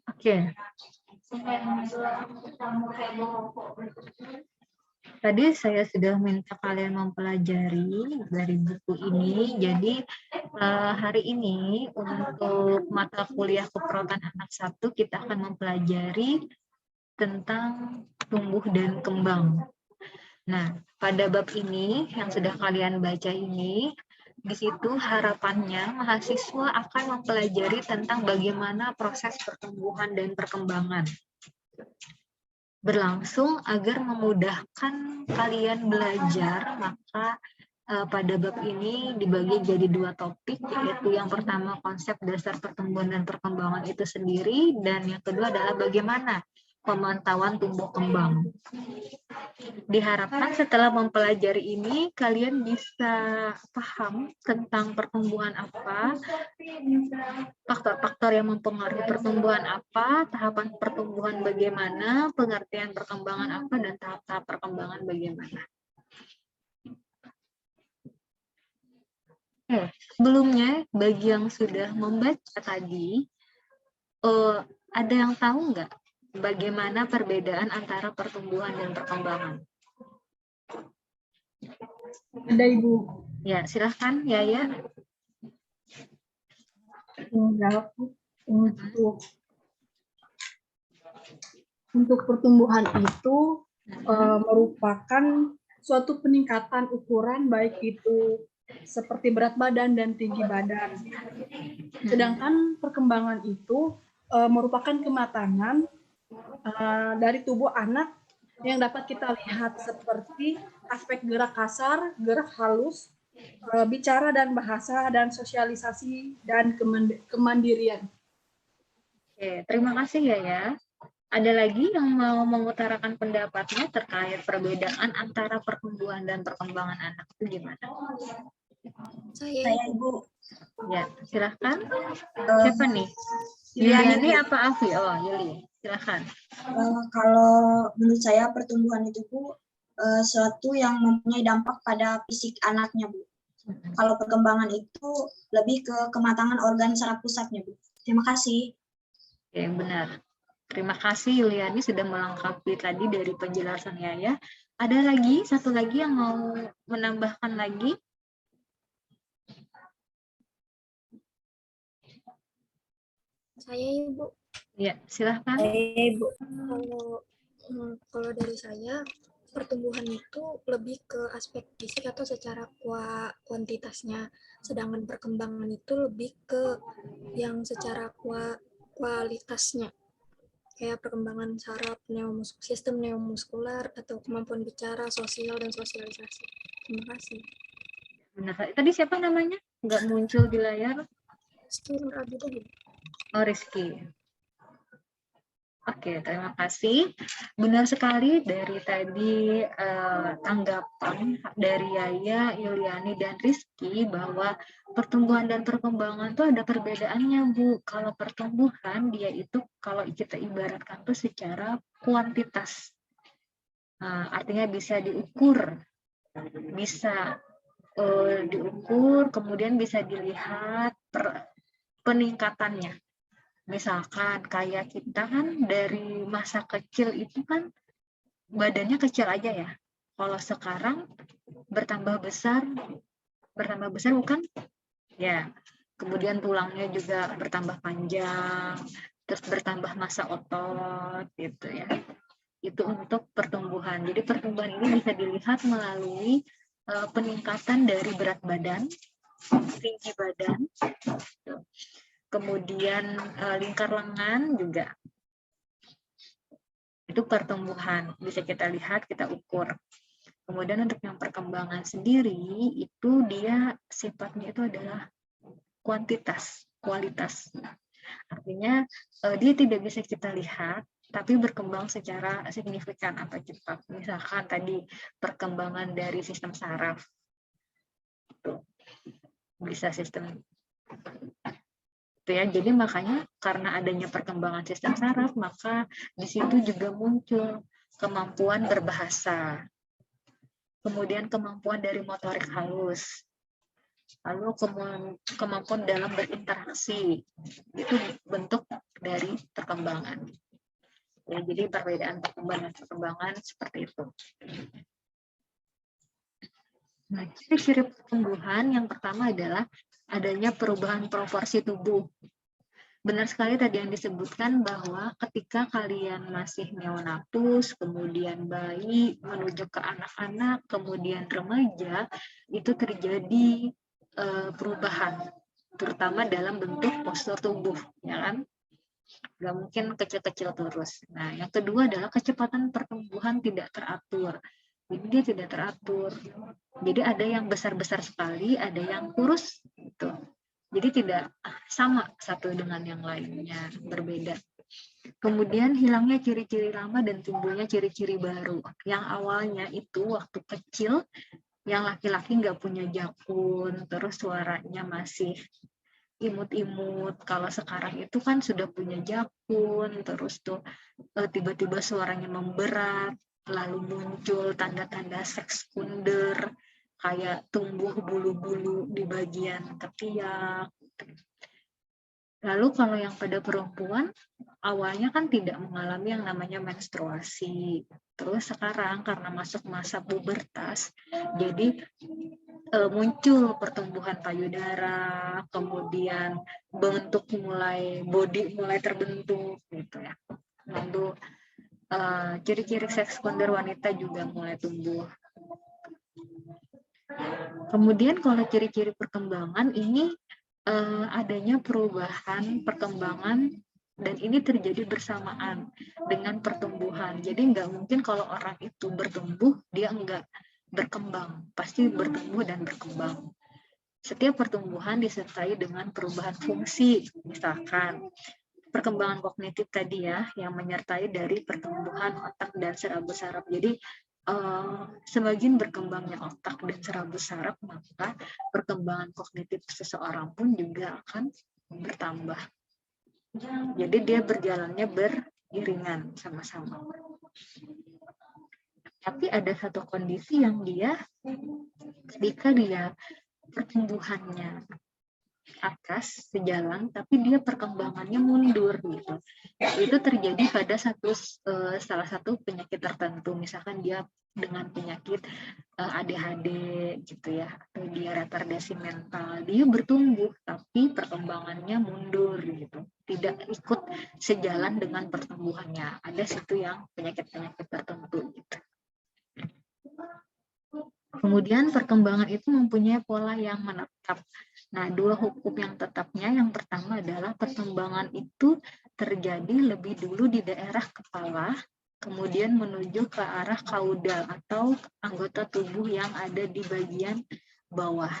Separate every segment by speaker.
Speaker 1: Oke. Tadi saya sudah minta kalian mempelajari dari buku ini. Jadi hari ini untuk mata kuliah keperawatan anak 1 kita akan mempelajari tentang tumbuh dan kembang. Nah, pada bab ini yang sudah kalian baca ini, di situ harapannya mahasiswa akan mempelajari tentang bagaimana proses pertumbuhan dan perkembangan berlangsung agar memudahkan kalian belajar. Maka pada bab ini dibagi jadi 2 topik, yaitu yang pertama konsep dasar pertumbuhan dan perkembangan itu sendiri, dan yang kedua adalah bagaimana pemantauan tumbuh kembang. Diharapkan setelah mempelajari ini kalian bisa paham tentang pertumbuhan apa, faktor-faktor yang mempengaruhi pertumbuhan apa, tahapan pertumbuhan bagaimana, pengertian perkembangan apa, dan tahap-tahap perkembangan bagaimana. Sebelumnya bagi yang sudah membaca tadi, ada yang tahu nggak bagaimana perbedaan antara pertumbuhan dan perkembangan?
Speaker 2: Ada Ibu.
Speaker 1: Ya, silahkan Yaya.
Speaker 2: Untuk pertumbuhan itu merupakan suatu peningkatan ukuran, baik itu seperti berat badan dan tinggi badan. Sedangkan perkembangan itu merupakan kematangan dari tubuh anak yang dapat kita lihat seperti aspek gerak kasar, gerak halus, bicara dan bahasa, dan sosialisasi, dan kemandirian.
Speaker 1: Oke, terima kasih ya. Ada lagi yang mau mengutarakan pendapatnya terkait perbedaan antara pertumbuhan dan perkembangan anak itu gimana?
Speaker 3: Saya Ibu.
Speaker 1: Ya, silahkan. Siapa nih? Yuliani apa Afi? Oh, Yuli. Silahkan.
Speaker 3: Kalau menurut saya pertumbuhan itu Bu, suatu yang mempunyai dampak pada fisik anaknya Bu. Kalau perkembangan itu lebih ke kematangan organ saraf pusatnya Bu. Terima kasih.
Speaker 1: Oke, benar. Terima kasih Yuliani sudah melengkapi tadi dari penjelasan Yaya. Ada lagi, satu lagi yang mau menambahkan lagi?
Speaker 4: Saya Ibu.
Speaker 1: Ya, silahkan.
Speaker 3: Ibu.
Speaker 4: Kalau dari saya, pertumbuhan itu lebih ke aspek fisik atau secara kuantitasnya, sedangkan perkembangan itu lebih ke yang secara kualitasnya, kayak perkembangan saraf, sistem neuromuskular, atau kemampuan bicara, sosial, dan sosialisasi. Terima kasih.
Speaker 1: Benar. Tadi siapa namanya? Nggak muncul di layar.
Speaker 4: Rizky Nur Abidin.
Speaker 1: Oh, Rizky. Oke, terima kasih. Benar sekali dari tadi tanggapan dari Yaya, Yuliani, dan Rizky bahwa pertumbuhan dan perkembangan itu ada perbedaannya, Bu. Kalau pertumbuhan, dia itu kalau kita ibaratkan tuh secara kuantitas. Artinya bisa diukur, kemudian bisa dilihat peningkatannya. Misalkan kayak kita kan dari masa kecil itu kan badannya kecil aja ya. Kalau sekarang bertambah besar bukan? Ya. Kemudian tulangnya juga bertambah panjang, terus bertambah massa otot gitu ya. Itu untuk pertumbuhan. Jadi pertumbuhan ini bisa dilihat melalui peningkatan dari berat badan, tinggi badan, kemudian lingkar lengan juga. Itu pertumbuhan, bisa kita lihat, kita ukur. Kemudian untuk yang perkembangan sendiri, itu dia sifatnya itu adalah kuantitas, kualitas. Artinya dia tidak bisa kita lihat, tapi berkembang secara signifikan atau cepat. Misalkan tadi perkembangan dari sistem saraf. Bisa sistem itu ya. Jadi makanya karena adanya perkembangan sistem saraf, maka di situ juga muncul kemampuan berbahasa. Kemudian kemampuan dari motorik halus. Lalu kemampuan dalam berinteraksi. Itu bentuk dari perkembangan. Ya, jadi perbedaan perkembangan seperti itu. Nah, ciri-ciri pertumbuhan yang pertama adalah adanya perubahan proporsi tubuh. Benar sekali tadi yang disebutkan bahwa ketika kalian masih neonatus, kemudian bayi, menuju ke anak-anak, kemudian remaja, itu terjadi perubahan, terutama dalam bentuk postur tubuh, ya kan? Nggak mungkin kecil-kecil terus. Nah, yang kedua adalah kecepatan pertumbuhan tidak teratur. Jadi dia tidak teratur. Jadi ada yang besar-besar sekali, ada yang kurus gitu. Jadi tidak sama satu dengan yang lainnya, berbeda. Kemudian hilangnya ciri-ciri lama dan tumbuhnya ciri-ciri baru. Yang awalnya itu waktu kecil, yang laki-laki nggak punya jakun, terus suaranya masih imut-imut. Kalau sekarang itu kan sudah punya jakun, terus tuh tiba-tiba suaranya memberat, lalu muncul tanda-tanda seks sekunder, kayak tumbuh bulu-bulu di bagian ketiak. Lalu kalau yang pada perempuan, awalnya kan tidak mengalami yang namanya menstruasi. Terus sekarang karena masuk masa pubertas, jadi muncul pertumbuhan payudara, kemudian bentuk body mulai terbentuk gitu ya. Lalu ciri-ciri seks sekunder wanita juga mulai tumbuh. Kemudian kalau ciri-ciri perkembangan ini adanya perubahan perkembangan dan ini terjadi bersamaan dengan pertumbuhan. Jadi nggak mungkin kalau orang itu bertumbuh dia nggak berkembang, pasti bertumbuh dan berkembang. Setiap pertumbuhan disertai dengan perubahan fungsi, misalkan perkembangan kognitif tadi ya, yang menyertai dari pertumbuhan otak dan serabut saraf. Jadi semakin berkembangnya otak dan serabut saraf, maka perkembangan kognitif seseorang pun juga akan bertambah. Jadi dia berjalannya beriringan sama-sama. Tapi ada satu kondisi yang dia, ketika dia pertumbuhannya atas sejalan, tapi dia perkembangannya mundur gitu. Itu terjadi pada salah satu penyakit tertentu, misalkan dia dengan penyakit ADHD gitu ya, atau dia retardasi mental, dia bertumbuh tapi perkembangannya mundur gitu, tidak ikut sejalan dengan pertumbuhannya. Ada situ yang penyakit-penyakit tertentu gitu. Kemudian perkembangan itu mempunyai pola yang menetap. Nah, dua hukum yang tetapnya, yang pertama adalah perkembangan itu terjadi lebih dulu di daerah kepala, kemudian menuju ke arah kaudal atau anggota tubuh yang ada di bagian bawah.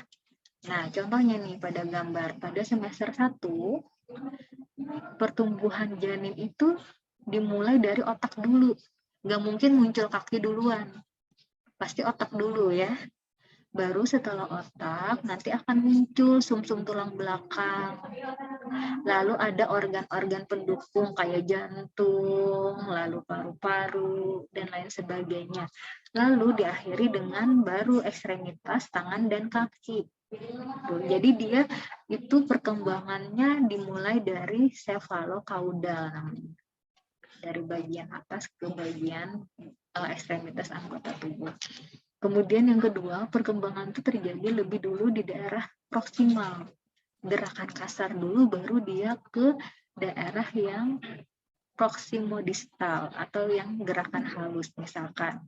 Speaker 1: Nah, contohnya nih pada gambar, pada semester 1, pertumbuhan janin itu dimulai dari otak dulu. Nggak mungkin muncul kaki duluan. Pasti otak dulu ya. Baru setelah otak nanti akan muncul sumsum tulang belakang. Lalu ada organ-organ pendukung kayak jantung, lalu paru-paru, dan lain sebagainya. Lalu diakhiri dengan baru ekstremitas tangan dan kaki. Jadi dia itu perkembangannya dimulai dari sefalokaudal namanya. Dari bagian atas ke bagian ekstremitas anggota tubuh. Kemudian yang kedua, perkembangan itu terjadi lebih dulu di daerah proksimal. Gerakan kasar dulu, baru dia ke daerah yang proksimodistal atau yang gerakan halus. Misalkan,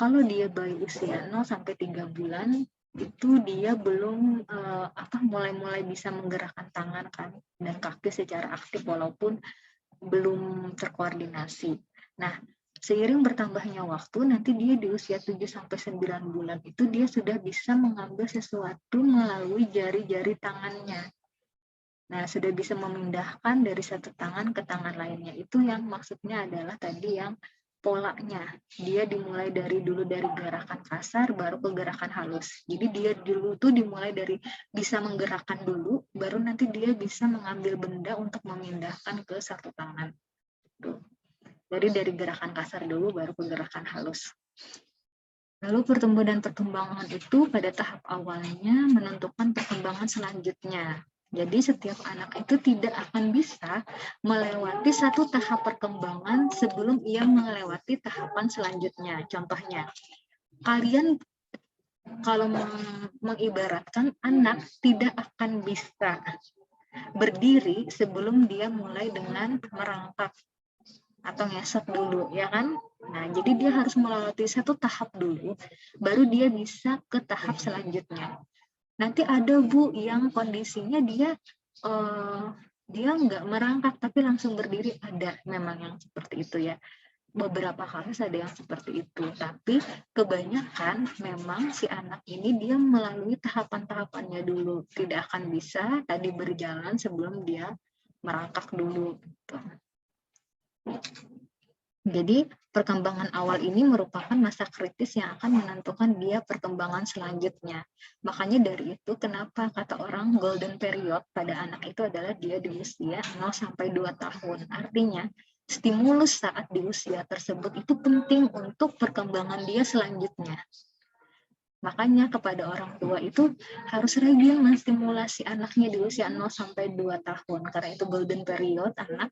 Speaker 1: kalau dia bayi usia 0-3 bulan, itu dia belum mulai-mulai bisa menggerakkan tangan kan dan kaki secara aktif walaupun belum terkoordinasi. Nah, seiring bertambahnya waktu, nanti dia di usia 7-9 bulan itu dia sudah bisa mengambil sesuatu melalui jari-jari tangannya. Nah, sudah bisa memindahkan dari satu tangan ke tangan lainnya. Itu yang maksudnya adalah tadi yang polanya. Dia dimulai dari gerakan kasar baru ke gerakan halus. Jadi dia dulu tuh dimulai dari bisa menggerakkan dulu, baru nanti dia bisa mengambil benda untuk memindahkan ke satu tangan. Tuh. Jadi dari gerakan kasar dulu baru ke gerakan halus. Lalu pertumbuhan dan perkembangan itu pada tahap awalnya menentukan perkembangan selanjutnya. Jadi setiap anak itu tidak akan bisa melewati satu tahap perkembangan sebelum ia melewati tahapan selanjutnya. Contohnya, kalian kalau mengibaratkan anak tidak akan bisa berdiri sebelum dia mulai dengan merangkak atau ngesot dulu, ya kan? Nah, jadi dia harus melewati satu tahap dulu, baru dia bisa ke tahap selanjutnya. Nanti ada Bu yang kondisinya dia nggak merangkak tapi langsung berdiri, ada memang yang seperti itu ya. Beberapa kasus ada yang seperti itu, tapi kebanyakan memang si anak ini dia melalui tahapan-tahapannya dulu, tidak akan bisa tadi berjalan sebelum dia merangkak dulu. Gitu. Jadi perkembangan awal ini merupakan masa kritis yang akan menentukan dia perkembangan selanjutnya. Makanya dari itu kenapa kata orang golden period pada anak itu adalah dia di usia 0 sampai 2 tahun. Artinya stimulus saat di usia tersebut itu penting untuk perkembangan dia selanjutnya. Makanya kepada orang tua itu harus rajin menstimulasi anaknya di usia 0 sampai 2 tahun karena itu golden period anak.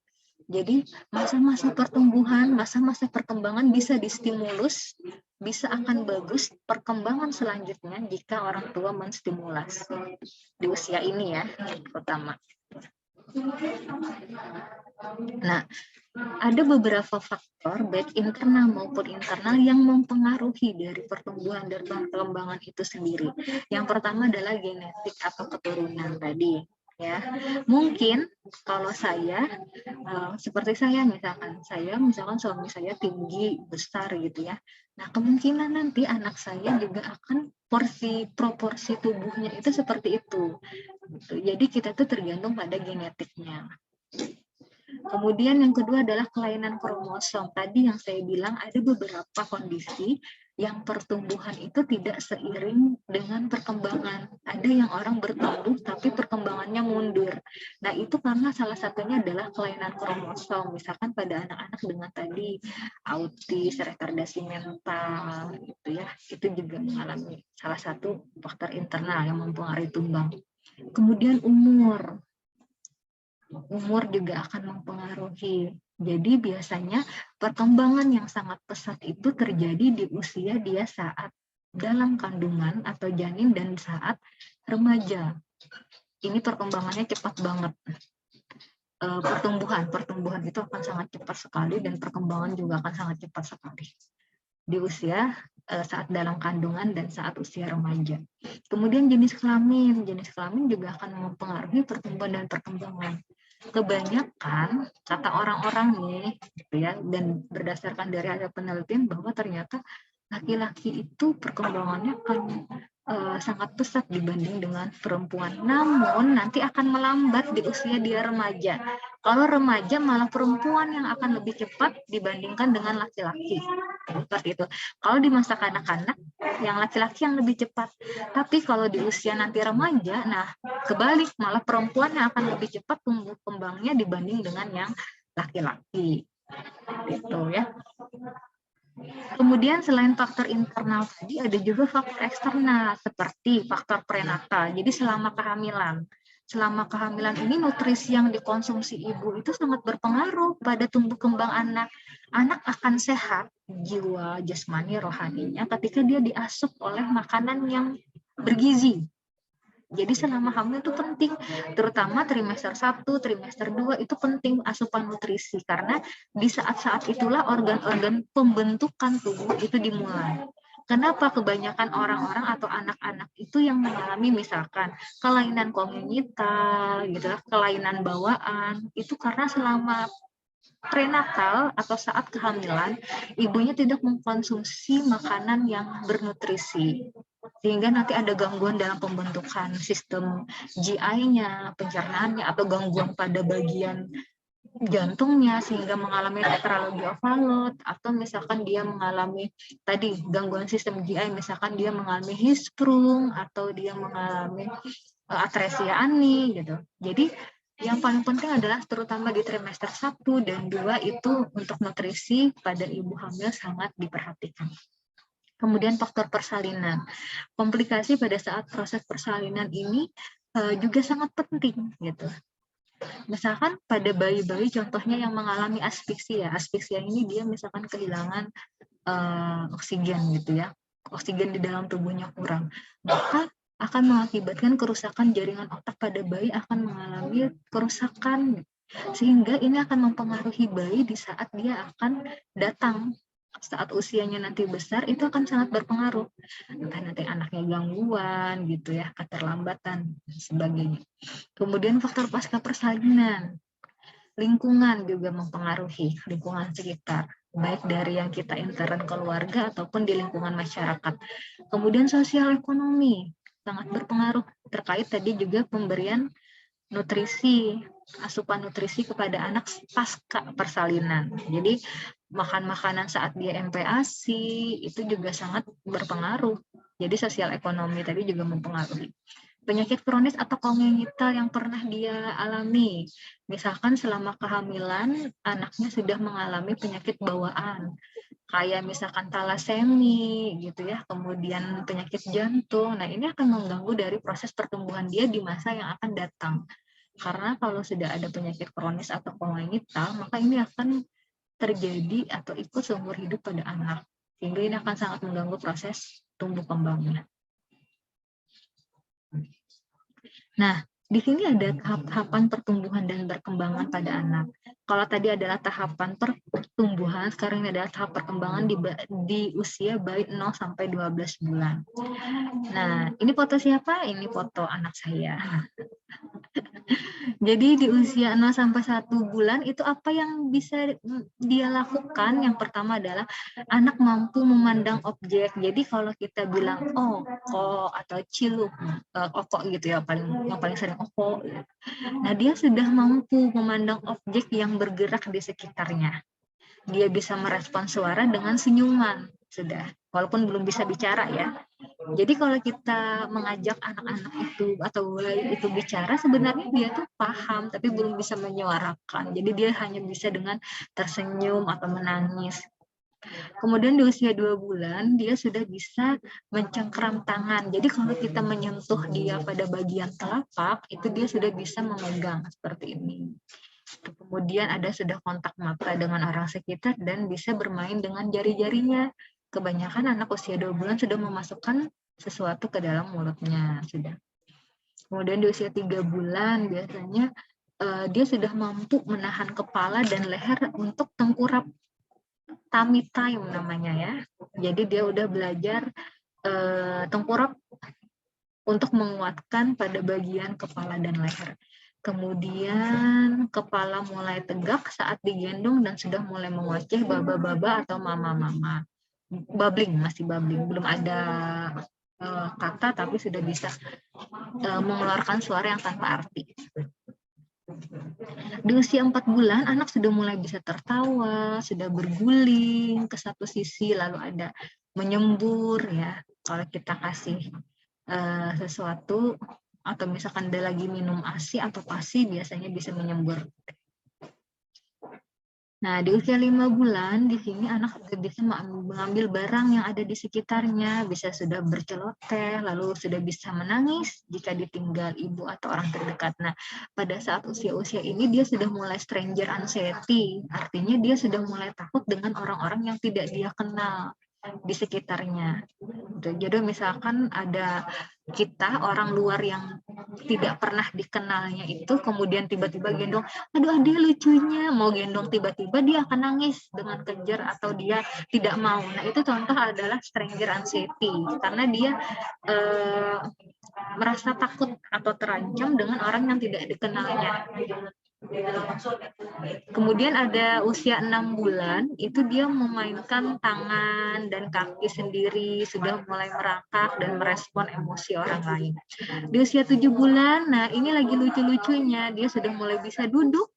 Speaker 1: Jadi masa-masa pertumbuhan, masa-masa perkembangan bisa distimulus, bisa akan bagus perkembangan selanjutnya jika orang tua menstimulasi di usia ini ya, pertama. Nah, ada beberapa faktor baik internal maupun internal yang mempengaruhi dari pertumbuhan dan perkembangan itu sendiri. Yang pertama adalah genetik atau keturunan tadi. Ya, mungkin kalau saya seperti saya misalkan suami saya tinggi besar gitu ya. Nah, kemungkinan nanti anak saya juga akan proporsi tubuhnya itu seperti itu. Gitu. Jadi kita tuh tergantung pada genetiknya. Kemudian yang kedua adalah kelainan kromosom. Tadi yang saya bilang ada beberapa kondisi yang pertumbuhan itu tidak seiring dengan perkembangan. Ada yang orang bertumbuh tapi perkembangannya mundur. Nah, itu karena salah satunya adalah kelainan kromosom. Misalkan pada anak-anak dengan tadi autis, retardasi mental gitu ya. Itu juga mengalami salah satu faktor internal yang mempengaruhi tumbuh. Kemudian umur juga akan mempengaruhi. Jadi biasanya perkembangan yang sangat pesat itu terjadi di usia dia saat dalam kandungan atau janin dan saat remaja. Ini perkembangannya cepat banget. Pertumbuhan itu akan sangat cepat sekali dan perkembangan juga akan sangat cepat sekali di usia saat dalam kandungan dan saat usia remaja. Kemudian jenis kelamin juga akan mempengaruhi pertumbuhan dan perkembangan. Kebanyakan kata orang-orang nih gitu ya, dan berdasarkan dari ada penelitian bahwa ternyata laki-laki itu perkembangannya akan sangat pesat dibanding dengan perempuan, namun nanti akan melambat di usia dia remaja. Kalau remaja malah perempuan yang akan lebih cepat dibandingkan dengan laki-laki. Seperti itu. Kalau di masa kanak-kanak yang laki-laki yang lebih cepat, tapi kalau di usia nanti remaja, nah kebalik, malah perempuan yang akan lebih cepat tumbuh kembangnya dibanding dengan yang laki-laki. Gitu ya. Kemudian selain faktor internal tadi ada juga faktor eksternal seperti faktor prenatal. Jadi selama kehamilan ini nutrisi yang dikonsumsi ibu itu sangat berpengaruh pada tumbuh kembang anak. Anak akan sehat jiwa, jasmani, rohaninya ketika dia diasup oleh makanan yang bergizi. Jadi selama hamil itu penting, terutama trimester 1, trimester 2 itu penting asupan nutrisi karena di saat-saat itulah organ-organ pembentukan tubuh itu dimulai. Kenapa kebanyakan orang-orang atau anak-anak itu yang mengalami misalkan kelainan kongenital, gitu, kelainan bawaan, itu karena selama prenatal atau saat kehamilan, ibunya tidak mengkonsumsi makanan yang bernutrisi. Sehingga nanti ada gangguan dalam pembentukan sistem GI-nya, pencernaannya, atau gangguan pada bagian jantungnya sehingga mengalami tetralogy overload, atau misalkan dia mengalami tadi gangguan sistem GI, misalkan dia mengalami histrung atau dia mengalami atresia ani gitu. Jadi yang paling penting adalah terutama di trimester 1 dan 2 itu untuk nutrisi pada ibu hamil sangat diperhatikan. Kemudian faktor persalinan. Komplikasi pada saat proses persalinan ini juga sangat penting gitu. Misalkan pada bayi-bayi contohnya yang mengalami asfiksia. Asfiksia ini dia misalkan kehilangan oksigen gitu ya. Oksigen di dalam tubuhnya kurang. Maka akan mengakibatkan kerusakan jaringan otak pada bayi, akan mengalami kerusakan. Sehingga ini akan mempengaruhi bayi di saat dia akan datang. Saat usianya nanti besar, itu akan sangat berpengaruh. Entah nanti anaknya gangguan gitu ya, keterlambatan, dan sebagainya. Kemudian faktor pasca persalinan. Lingkungan juga mempengaruhi, lingkungan sekitar, baik dari yang kita intern keluarga ataupun di lingkungan masyarakat. Kemudian sosial ekonomi sangat berpengaruh, terkait tadi juga pemberian nutrisi, asupan nutrisi kepada anak pasca persalinan. Jadi makan makanan saat dia MPASI itu juga sangat berpengaruh. Jadi sosial ekonomi tadi juga mempengaruhi. Penyakit kronis atau kongenital yang pernah dia alami. Misalkan selama kehamilan anaknya sudah mengalami penyakit bawaan, kayak misalkan talasemi gitu ya, kemudian penyakit jantung. Nah, ini akan mengganggu dari proses pertumbuhan dia di masa yang akan datang. Karena kalau sudah ada penyakit kronis atau kongenital, maka ini akan terjadi atau ikut seumur hidup pada anak. Sehingga ini akan sangat mengganggu proses tumbuh kembangnya. Nah, di sini ada tahap-tahapan pertumbuhan dan perkembangan pada anak. Kalau tadi adalah tahapan pertumbuhan, sekarang ini adalah tahap perkembangan di usia bayi 0 sampai 12 bulan. Nah, ini foto siapa? Ini foto anak saya. Jadi di usia 0 sampai 1 bulan itu apa yang bisa dia lakukan? Yang pertama adalah anak mampu memandang objek. Jadi kalau kita bilang oko atau cilup, oko gitu ya, yang paling sering oko. Nah, dia sudah mampu memandang objek yang bergerak di sekitarnya. Dia bisa merespon suara dengan senyuman, sudah. Walaupun belum bisa bicara ya. Jadi kalau kita mengajak anak-anak itu atau bayi itu bicara, sebenarnya dia tuh paham tapi belum bisa menyuarakan. Jadi dia hanya bisa dengan tersenyum atau menangis. Kemudian di usia 2 bulan dia sudah bisa mencengkram tangan. Jadi kalau kita menyentuh dia pada bagian telapak, itu dia sudah bisa memegang seperti ini. Kemudian ada sudah kontak mata dengan orang sekitar dan bisa bermain dengan jari-jarinya. Kebanyakan anak usia 2 bulan sudah memasukkan sesuatu ke dalam mulutnya. Sudah. Kemudian di usia 3 bulan biasanya dia sudah mampu menahan kepala dan leher untuk tengkurap. Tummy time namanya ya. Jadi dia udah belajar tengkurap untuk menguatkan pada bagian kepala dan leher. Kemudian kepala mulai tegak saat digendong dan sudah mulai mengoceh baba-baba atau mama-mama. Babbling, masih babbling. Belum ada kata tapi sudah bisa mengeluarkan suara yang tanpa arti. Di usia 4 bulan anak sudah mulai bisa tertawa, sudah berguling ke satu sisi, lalu ada menyembur ya. Kalau kita kasih sesuatu atau misalkan dia lagi minum ASI atau PASI biasanya bisa menyembur. Nah, di usia 5 bulan di sini anak sudah bisa mengambil barang yang ada di sekitarnya, bisa sudah berceloteh, lalu sudah bisa menangis jika ditinggal ibu atau orang terdekat. Nah, pada saat usia-usia ini dia sudah mulai stranger anxiety, artinya dia sudah mulai takut dengan orang-orang yang tidak dia kenal di sekitarnya. Jadi misalkan ada kita orang luar yang tidak pernah dikenalnya itu kemudian tiba-tiba gendong, aduh dia lucunya, mau gendong tiba-tiba dia akan nangis dengan kejar atau dia tidak mau. Nah itu contoh adalah stranger anxiety karena dia merasa takut atau terancam dengan orang yang tidak dikenalnya. Kemudian ada usia 6 bulan, itu dia memainkan tangan dan kaki sendiri, sudah mulai merangkak dan merespon emosi orang lain. Di usia 7 bulan, nah ini lagi lucu-lucunya, dia sudah mulai bisa duduk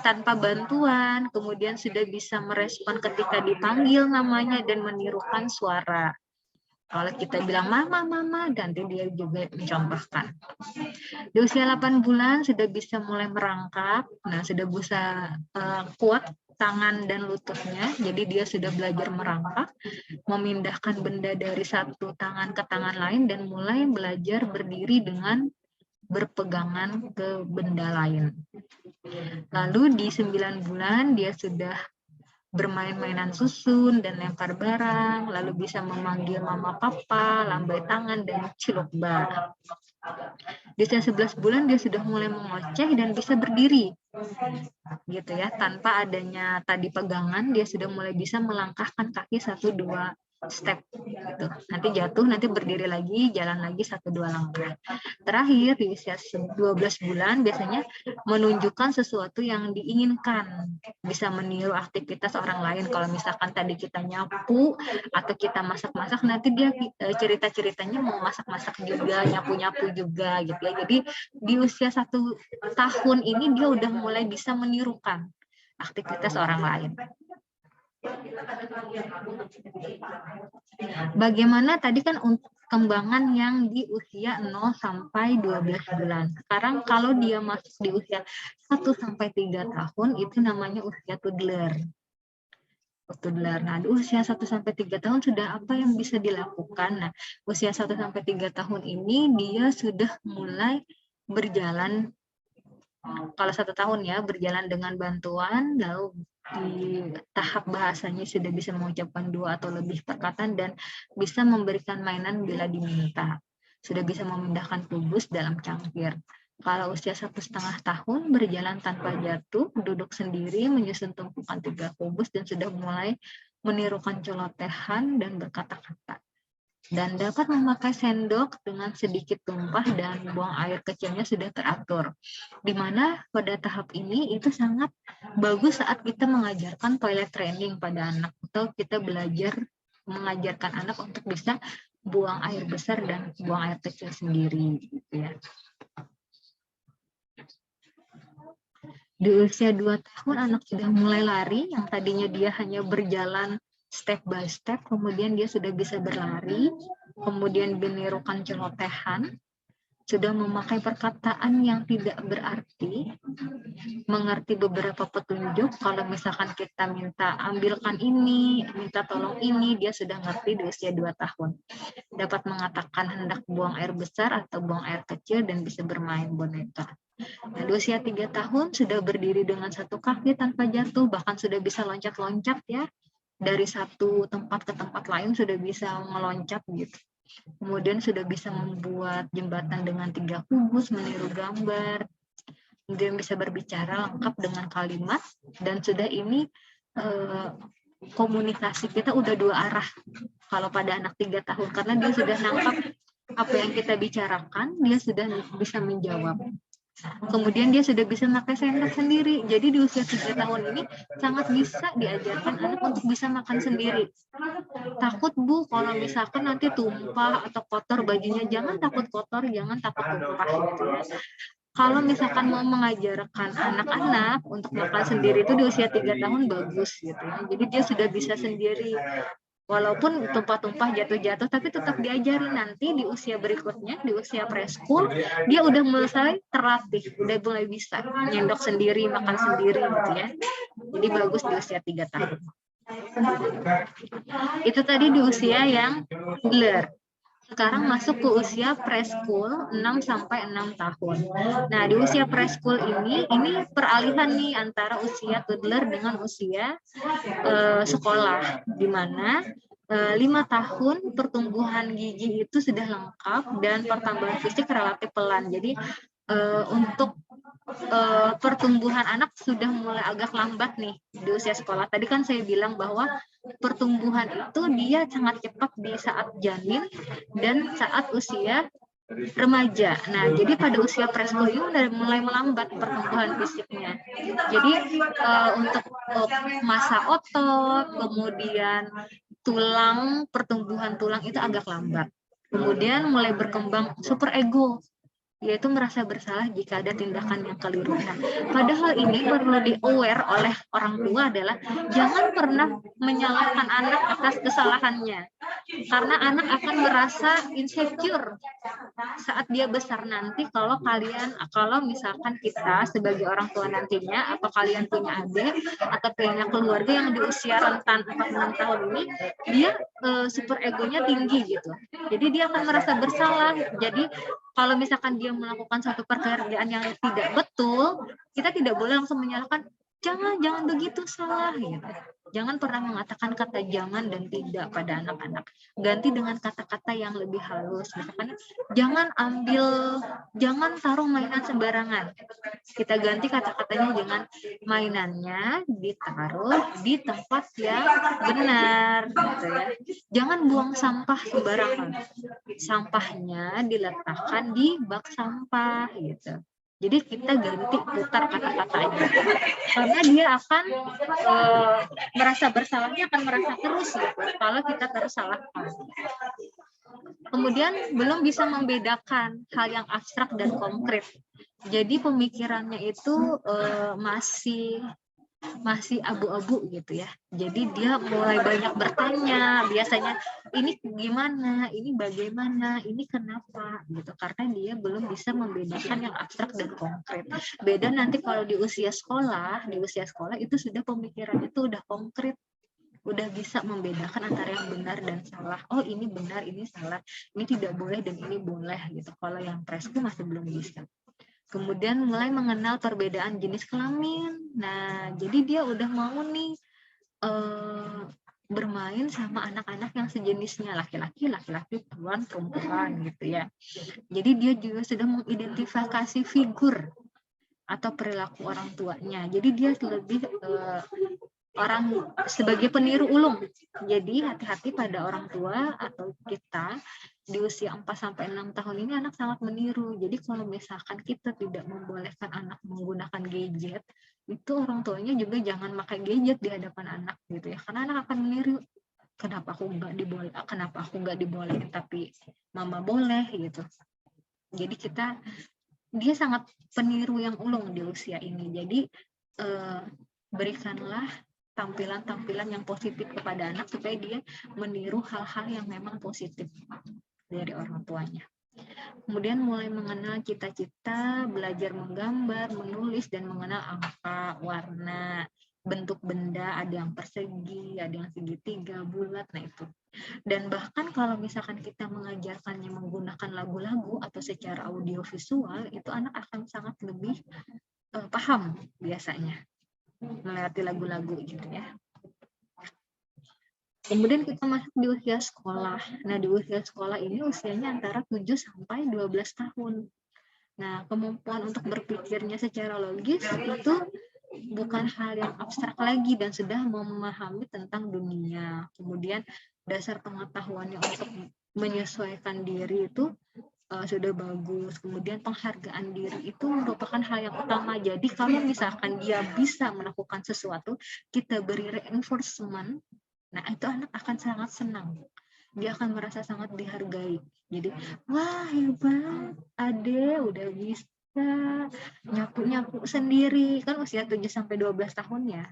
Speaker 1: tanpa bantuan, kemudian sudah bisa merespon ketika dipanggil namanya dan menirukan suara. Kalau kita bilang mama, mama, nanti dia juga mencontohkan. Di usia 8 bulan sudah bisa mulai merangkak, nah sudah bisa kuat tangan dan lututnya, jadi dia sudah belajar merangkak, memindahkan benda dari satu tangan ke tangan lain, dan mulai belajar berdiri dengan berpegangan ke benda lain. Lalu di 9 bulan dia sudah bermain-mainan susun dan lempar barang, lalu bisa memanggil mama papa, lambai tangan, dan ciluk ba. Di usia 11 bulan dia sudah mulai mengoceh dan bisa berdiri. Gitu ya, tanpa adanya tadi pegangan, dia sudah mulai bisa melangkahkan kaki 1-2 step gitu. Nanti jatuh, nanti berdiri lagi, jalan lagi 1-2 langkah. Terakhir di usia 12 bulan biasanya menunjukkan sesuatu yang diinginkan, bisa meniru aktivitas orang lain. Kalau misalkan tadi kita nyapu atau kita masak-masak, nanti dia cerita-ceritanya mau masak-masak juga, nyapu-nyapu juga gitu ya. Jadi di usia 1 tahun ini dia udah mulai bisa menirukan aktivitas orang lain. Bagaimana tadi kan untuk perkembangan yang di usia 0 sampai 12 bulan. Sekarang kalau dia masuk di usia 1 sampai 3 tahun itu namanya usia toddler. Nah, di usia 1 sampai 3 tahun sudah apa yang bisa dilakukan? Nah, usia 1 sampai 3 tahun ini dia sudah mulai berjalan, kalau 1 tahun ya, berjalan dengan bantuan, lalu di tahap bahasanya sudah bisa mengucapkan 2 atau lebih perkataan dan bisa memberikan mainan bila diminta. Sudah bisa memindahkan kubus dalam cangkir. Kalau usia 1,5 tahun berjalan tanpa jatuh, duduk sendiri, menyusun tumpukan 3 kubus dan sudah mulai menirukan celotehan dan berkata-kata. Dan dapat memakai sendok dengan sedikit tumpah dan buang air kecilnya sudah teratur. Di mana pada tahap ini itu sangat bagus saat kita mengajarkan toilet training pada anak atau kita belajar mengajarkan anak untuk bisa buang air besar dan buang air kecil sendiri gitu ya. Di usia 2 tahun anak sudah mulai lari, yang tadinya dia hanya berjalan step by step, kemudian dia sudah bisa berlari, kemudian menirukan celotehan, sudah memakai perkataan yang tidak berarti, mengerti beberapa petunjuk. Kalau misalkan kita minta ambilkan ini, minta tolong ini, dia sudah ngerti di usia 2 tahun. Dapat mengatakan hendak buang air besar atau buang air kecil dan bisa bermain boneka. Nah, di usia 3 tahun sudah berdiri dengan 1 kaki tanpa jatuh, bahkan sudah bisa loncat-loncat ya. Dari satu tempat ke tempat lain sudah bisa meloncat gitu. Kemudian sudah bisa membuat jembatan dengan 3 kubus, meniru gambar. Kemudian bisa berbicara lengkap dengan kalimat, dan sudah ini komunikasi kita udah 2 arah kalau pada anak 3 tahun, karena dia sudah nangkap apa yang kita bicarakan, dia sudah bisa menjawab. Kemudian dia sudah bisa pakai sendok sendiri. Jadi di usia 3 tahun ini sangat bisa diajarkan anak untuk bisa makan sendiri. Takut Bu, kalau misalkan nanti tumpah atau kotor bajunya, jangan takut kotor, jangan takut tumpah gitu ya. Kalau misalkan mau mengajarkan anak-anak untuk makan sendiri itu di usia 3 tahun bagus gitu ya. Jadi dia sudah bisa sendiri. Walaupun tumpah-tumpah jatuh-jatuh, tapi tetap diajari nanti di usia berikutnya, di usia preschool, dia udah mulai terlatih, udah mulai bisa nyendok sendiri, makan sendiri gitu ya. Jadi bagus di usia 3 tahun. Itu tadi di usia yang toddler. Sekarang masuk ke usia preschool 6 sampai 6 tahun. Nah, di usia preschool ini peralihan nih antara usia toddler dengan usia sekolah, di mana 5 tahun pertumbuhan gigi itu sudah lengkap dan pertambahan fisik relatif pelan. Jadi untuk pertumbuhan anak sudah mulai agak lambat nih di usia sekolah. Tadi kan saya bilang bahwa pertumbuhan itu dia sangat cepat di saat janin dan saat usia remaja. Nah, jadi pada usia preschool ini udah mulai melambat pertumbuhan fisiknya. Jadi untuk masa otot, kemudian tulang, pertumbuhan tulang itu agak lambat. Kemudian mulai berkembang super ego. yaitu merasa bersalah jika ada tindakan yang keliru. Nah, padahal ini perlu di-aware oleh orang tua adalah jangan pernah menyalahkan anak atas kesalahannya. Karena anak akan merasa insecure saat dia besar nanti kalau misalkan kita sebagai orang tua nantinya, atau kalian punya adik atau punya keluarga yang di usia rentan 4-6 tahun ini, dia super egonya tinggi gitu. Jadi dia akan merasa bersalah. Jadi kalau misalkan dia melakukan suatu pekerjaan yang tidak betul, kita tidak boleh langsung menyalahkan, jangan begitu, salah gitu. Jangan pernah mengatakan kata jangan dan tidak pada anak-anak. Ganti dengan kata-kata yang lebih halus. Misalkan jangan taruh mainan sembarangan. Kita ganti kata-katanya dengan mainannya ditaruh di tempat yang benar gitu ya. Jangan buang sampah sembarangan. Sampahnya diletakkan di bak sampah gitu. Jadi kita ganti putar kata-katanya, karena dia akan merasa bersalahnya akan merasa terus gitu kalau kita terus salahkan. Kemudian belum bisa membedakan hal yang abstrak dan konkret. Jadi pemikirannya itu masih abu-abu gitu ya. Jadi dia mulai banyak bertanya, biasanya ini gimana, ini bagaimana, ini kenapa gitu, karena dia belum bisa membedakan yang abstrak dan konkret. Beda nanti kalau di usia sekolah itu sudah pemikiran itu udah konkret, udah bisa membedakan antara yang benar dan salah. Oh, ini benar, ini salah, ini tidak boleh dan ini boleh gitu. Kalau yang preschool masih belum bisa. Kemudian mulai mengenal perbedaan jenis kelamin. Nah, jadi dia udah mau nih bermain sama anak-anak yang sejenisnya, laki-laki, perempuan gitu ya. Jadi dia juga sudah mengidentifikasi figur atau perilaku orang tuanya. Jadi dia lebih orang sebagai peniru ulung. Jadi hati-hati pada orang tua atau kita di usia 4-6 tahun ini anak sangat meniru. Jadi kalau misalkan kita tidak membolehkan anak menggunakan gadget, itu orang tuanya juga jangan pakai gadget di hadapan anak gitu ya. Karena anak akan meniru. Kenapa aku nggak dibolehin tapi mama boleh gitu. Jadi dia sangat peniru yang ulung di usia ini. Jadi berikanlah tampilan-tampilan yang positif kepada anak supaya dia meniru hal-hal yang memang positif dari orang tuanya. Kemudian mulai mengenal cita-cita, belajar menggambar, menulis, dan mengenal angka, warna, bentuk benda, ada yang persegi, ada yang segitiga, bulat, nah itu. Dan bahkan kalau misalkan kita mengajarkannya menggunakan lagu-lagu atau secara audiovisual, itu anak akan sangat lebih paham biasanya melewati lagu-lagu gitu ya. Kemudian kita masuk di usia sekolah. Nah, di usia sekolah ini usianya antara 7-12 tahun. Nah, kemampuan untuk berpikirnya secara logis itu bukan hal yang abstrak lagi dan sudah memahami tentang dunia. Kemudian dasar pengetahuannya untuk menyesuaikan diri itu sudah bagus. Kemudian penghargaan diri itu merupakan hal yang utama. Jadi kalau misalkan dia bisa melakukan sesuatu, kita beri reinforcement, nah itu anak akan sangat senang. Dia akan merasa sangat dihargai. Jadi, wah hebat, Ade udah bisa nyapu-nyapu sendiri. Kan usia 7-12 tahun ya.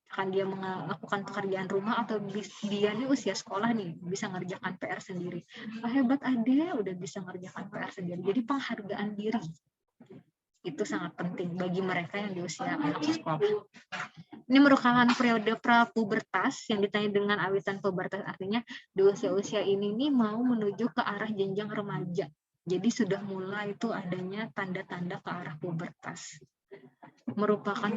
Speaker 1: Kan dia melakukan pekerjaan rumah atau dia nih usia sekolah nih bisa ngerjakan PR sendiri. Wah hebat Ade udah bisa ngerjakan PR sendiri. Jadi penghargaan diri itu sangat penting bagi mereka yang di usia anak sekolah. Ini merupakan periode prapubertas yang ditanya dengan awitan pubertas, artinya di usia-usia ini nih mau menuju ke arah jenjang remaja. Jadi sudah mulai itu adanya tanda-tanda ke arah pubertas. Merupakan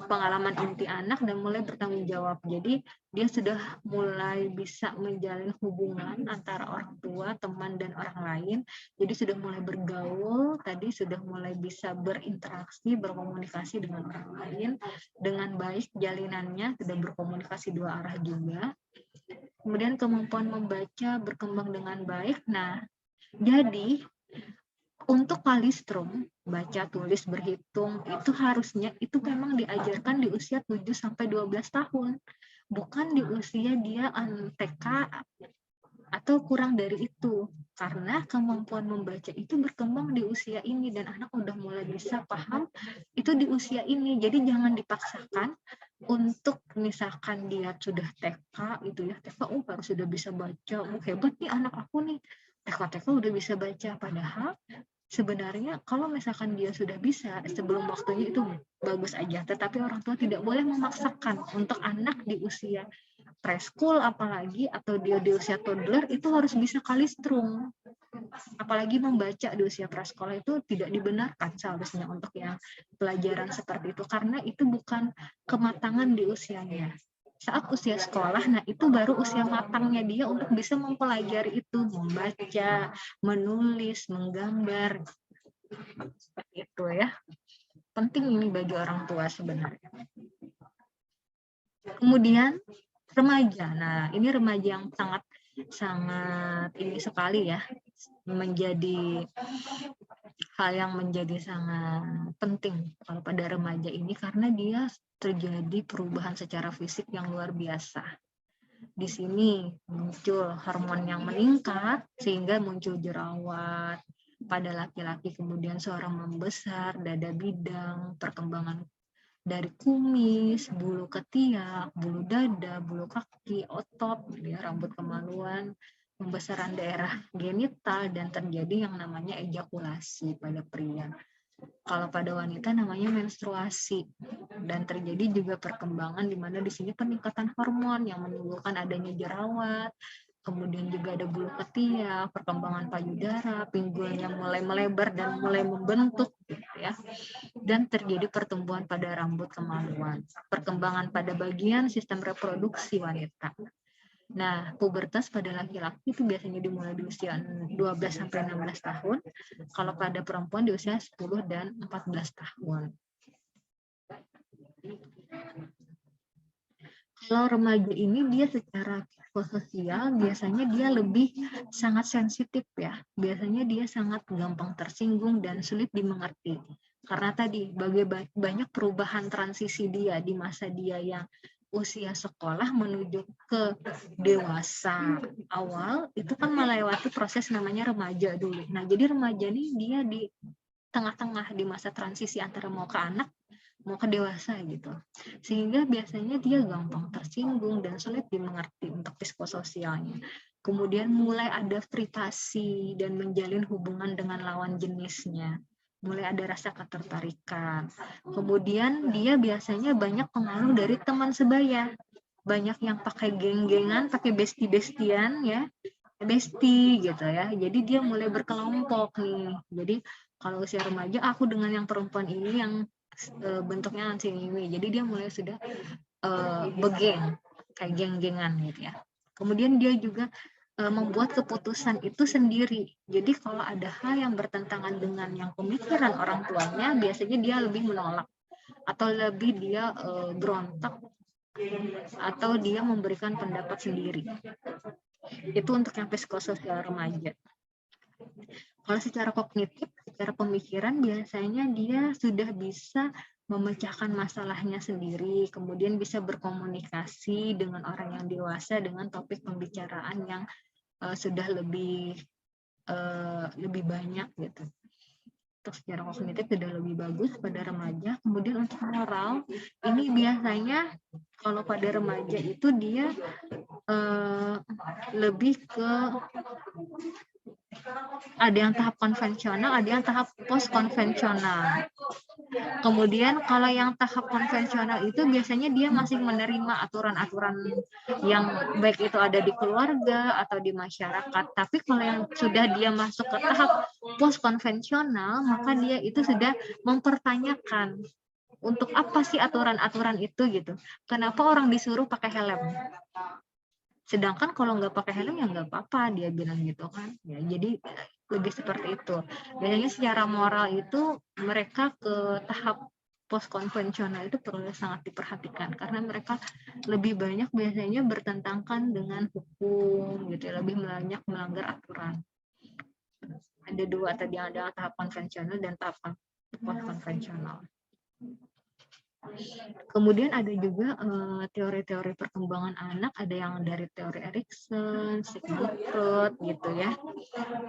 Speaker 1: pengalaman inti anak dan mulai bertanggung jawab. Jadi dia sudah mulai bisa menjalin hubungan antara orang tua, teman, dan orang lain. Jadi sudah mulai bergaul, tadi sudah mulai bisa berinteraksi, berkomunikasi dengan orang lain dengan baik, jalinannya sudah berkomunikasi dua arah juga. Kemudian kemampuan membaca berkembang dengan baik. Nah, jadi untuk kalistrum, baca, tulis, berhitung, itu harusnya itu memang diajarkan di usia 7-12 tahun. Bukan di usia dia TK atau kurang dari itu, karena kemampuan membaca itu berkembang di usia ini dan anak udah mulai bisa paham itu di usia ini. Jadi jangan dipaksakan untuk misalkan dia sudah TK itu ya, TK harus sudah bisa baca, hebat nih anak aku nih, TK udah bisa baca, padahal sebenarnya kalau misalkan dia sudah bisa sebelum waktunya itu bagus aja, tetapi orang tua tidak boleh memaksakan untuk anak di usia preschool apalagi atau dia di usia toddler itu harus bisa kalistrung. Apalagi membaca di usia prasekolah itu tidak dibenarkan seharusnya untuk yang pelajaran seperti itu, karena itu bukan kematangan di usianya. Saat usia sekolah, nah itu baru usia matangnya dia untuk bisa mempelajari itu, membaca, menulis, menggambar. Seperti itu ya. Penting ini bagi orang tua sebenarnya. Kemudian remaja. Nah, ini remaja yang sangat ini sekali ya, menjadi hal yang menjadi sangat penting kalau pada remaja ini, karena dia terjadi perubahan secara fisik yang luar biasa. Di sini muncul hormon yang meningkat sehingga muncul jerawat pada laki-laki, kemudian seorang membesar, dada bidang, perkembangan dari kumis, bulu ketiak, bulu dada, bulu kaki, otot, ya, rambut kemaluan, pembesaran daerah genital, dan terjadi yang namanya ejakulasi pada pria. Kalau pada wanita namanya menstruasi, dan terjadi juga perkembangan di mana di sini peningkatan hormon yang menimbulkan adanya jerawat, kemudian juga ada bulu ketiak, perkembangan payudara, pinggulnya mulai melebar dan mulai membentuk, gitu ya. Dan terjadi pertumbuhan pada rambut kemaluan, perkembangan pada bagian sistem reproduksi wanita. Nah, pubertas pada laki-laki itu biasanya dimulai di usia 12-16 tahun, kalau pada perempuan di usia 10 dan 14 tahun. Kalau remaja ini dia secara psikososial biasanya dia lebih sangat sensitif ya. Biasanya dia sangat gampang tersinggung dan sulit dimengerti. Karena tadi banyak perubahan transisi dia di masa dia yang usia sekolah menuju ke dewasa awal, itu kan melewati proses namanya remaja dulu. Nah, jadi remaja ini dia di tengah-tengah di masa transisi antara mau ke anak mau ke dewasa gitu, sehingga biasanya dia gampang tersinggung dan sulit dimengerti untuk psikososialnya. Kemudian mulai ada fritasi dan menjalin hubungan dengan lawan jenisnya, mulai ada rasa ketertarikan. Kemudian dia biasanya banyak pengaruh dari teman sebaya, banyak yang pakai geng-gengan, pakai bestie-bestian ya, bestie gitu ya. Jadi dia mulai berkelompok nih. Jadi kalau usia remaja aku dengan yang perempuan ini yang bentuknya nanti ini, jadi dia mulai sudah begeng, kayak geng-gengan gitu ya. Kemudian dia juga membuat keputusan itu sendiri. Jadi kalau ada hal yang bertentangan dengan yang pemikiran orang tuanya, biasanya dia lebih menolak atau lebih dia berontak atau dia memberikan pendapat sendiri. Itu untuk yang psikososial remaja. Kalau secara kognitif, secara pemikiran biasanya dia sudah bisa memecahkan masalahnya sendiri, kemudian bisa berkomunikasi dengan orang yang dewasa dengan topik pembicaraan yang sudah lebih banyak gitu. Untuk secara kognitif sudah lebih bagus pada remaja. Kemudian untuk moral, ini biasanya kalau pada remaja itu dia lebih ke ada yang tahap konvensional, ada yang tahap post konvensional. Kemudian kalau yang tahap konvensional itu biasanya dia masih menerima aturan-aturan yang baik itu ada di keluarga atau di masyarakat. Tapi kalau yang sudah dia masuk ke tahap post konvensional, maka dia itu sudah mempertanyakan untuk apa sih aturan-aturan itu gitu. Kenapa orang disuruh pakai helm? Sedangkan kalau nggak pakai helm ya nggak apa-apa, dia bilang gitu kan. Ya, jadi lebih seperti itu. Biasanya secara moral itu mereka ke tahap post konvensional itu perlu sangat diperhatikan karena mereka lebih banyak biasanya bertentangan dengan hukum gitu, lebih banyak melanggar aturan. Ada dua tadi, yang ada tahap konvensional dan tahap post konvensional. Kemudian ada juga teori-teori perkembangan anak, ada yang dari teori Erikson, Sigmund Freud gitu ya.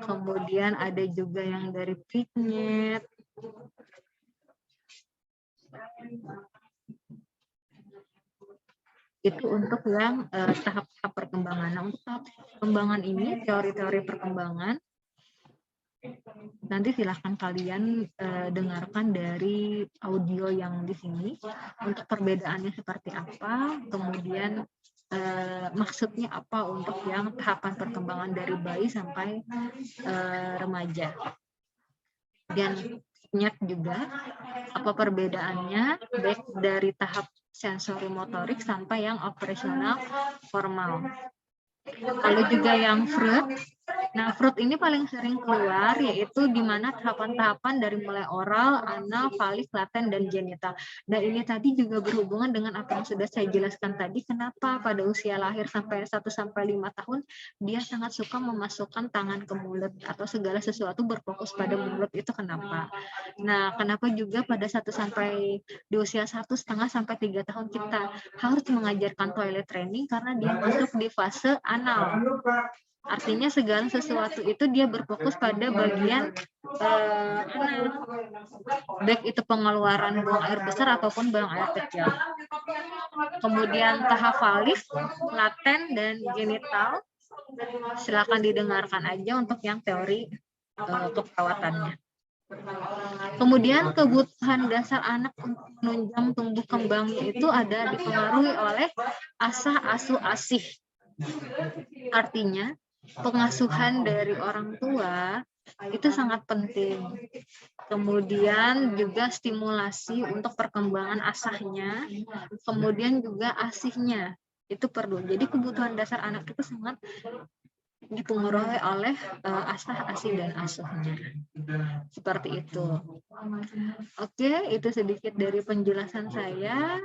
Speaker 1: Kemudian ada juga yang dari Piaget. Itu untuk yang tahap-tahap perkembangan. Nah, untuk tahap perkembangan ini, teori-teori perkembangan, nanti silahkan kalian dengarkan dari audio yang di sini untuk perbedaannya seperti apa, kemudian maksudnya apa untuk yang tahapan perkembangan dari bayi sampai remaja. Dan ingat juga apa perbedaannya baik dari tahap sensori motorik sampai yang operasional formal. Lalu juga yang Freud. Nah, Freud ini paling sering keluar yaitu di mana tahapan-tahapan dari mulai oral, anal, falik, laten, dan genital. Dan ini tadi juga berhubungan dengan apa yang sudah saya jelaskan tadi, kenapa pada usia lahir sampai 1-5 tahun dia sangat suka memasukkan tangan ke mulut atau segala sesuatu berfokus pada mulut, itu kenapa. Nah, kenapa juga pada 1 sampai di usia 1,5 sampai 3 tahun kita harus mengajarkan toilet training karena dia masuk di fase anal. Artinya segala sesuatu itu dia berfokus pada bagian anal. Baik itu pengeluaran buang air besar ataupun buang air kecil. Kemudian tahap falik, laten, dan genital. Silakan didengarkan aja untuk yang teori keperawatannya. Kemudian kebutuhan dasar anak untuk menunjang tumbuh kembangnya itu ada dipengaruhi oleh asah, asuh, asih. Artinya pengasuhan dari orang tua itu sangat penting. Kemudian juga stimulasi untuk perkembangan asahnya, kemudian juga asihnya itu perlu. Jadi kebutuhan dasar anak itu sangat dipengaruhi oleh asah, asih, dan asuhnya. Seperti itu. Oke, itu sedikit dari penjelasan saya.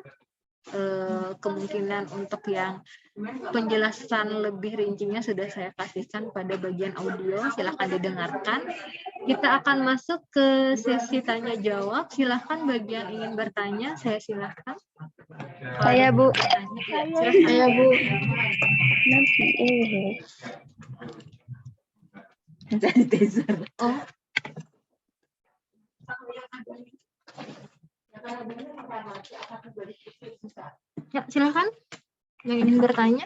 Speaker 1: Kemungkinan untuk yang penjelasan lebih rincinya sudah saya kasihkan pada bagian audio, silahkan didengarkan. Kita akan masuk ke sesi tanya jawab. Silahkan bagi yang ingin bertanya, saya silahkan.
Speaker 5: Saya Bu.
Speaker 2: Saya Bu.
Speaker 5: Nanti
Speaker 6: Dari teaser.
Speaker 1: Oh. Ya, silahkan. Yang ingin bertanya?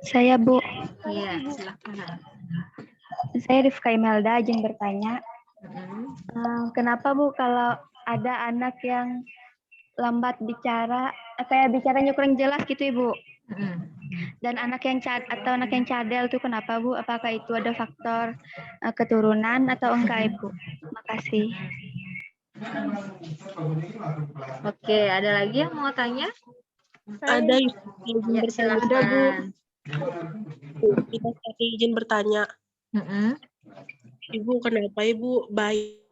Speaker 5: Saya Bu.
Speaker 1: Iya, silahkan.
Speaker 5: Saya Rifka Imelda, izin bertanya. Kenapa Bu kalau ada anak yang lambat bicara, kayak bicaranya kurang jelas gitu Ibu? Dan anak yang anak yang cadel itu kenapa Bu? Apakah itu ada faktor keturunan atau enggak Ibu? Makasih.
Speaker 1: Oke, ada lagi yang mau tanya?
Speaker 6: Ada
Speaker 1: Ya, silakan.
Speaker 6: Kita izin bertanya. Ibu, kenapa Ibu bayi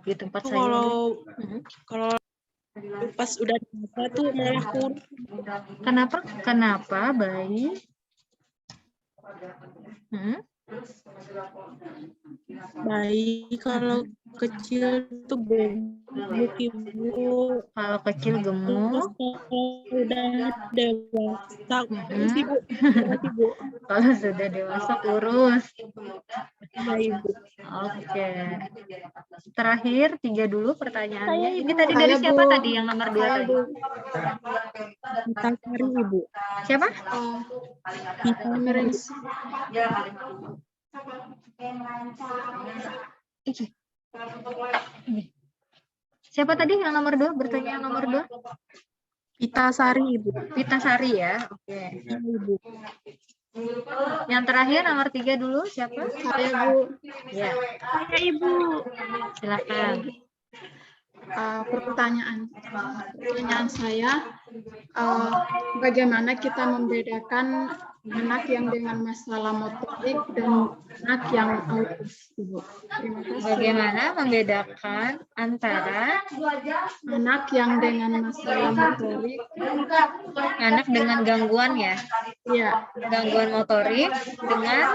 Speaker 1: Di tempat saya.
Speaker 6: kalau pas udah dewasa tuh malah kurus?
Speaker 1: Kenapa bayi?
Speaker 6: Bayi kalau kecil tuh gemuk Ibu.
Speaker 1: Kalau kecil gemuk.
Speaker 6: Udah dewasa kurus Ibu.
Speaker 1: Kalau sudah dewasa kurus.
Speaker 6: Ya Ibu.
Speaker 1: Oke. Terakhir 3 dulu pertanyaannya. Ini tadi dari siapa tadi yang nomor 2 tadi?
Speaker 6: Kita cari Ibu.
Speaker 1: Siapa?
Speaker 6: Kita cari.
Speaker 1: Siapa tadi yang nomor 2? Bertanya yang nomor 2?
Speaker 6: Kita Sari Ibu.
Speaker 1: Pita Sari ya. Oke.
Speaker 6: Ya, Ibu.
Speaker 1: Yang terakhir nomor 3 dulu siapa?
Speaker 2: Saya Bu.
Speaker 1: Ya,
Speaker 5: Saya Ibu.
Speaker 1: silakan.
Speaker 2: Pertanyaan saya, bagaimana kita membedakan anak yang dengan masalah motorik dan anak yang autis, Ibu? Terima kasih.
Speaker 1: Bagaimana membedakan antara
Speaker 2: Anak yang dengan masalah motorik,
Speaker 1: anak dengan gangguan ya,
Speaker 2: ya,
Speaker 1: gangguan motorik dengan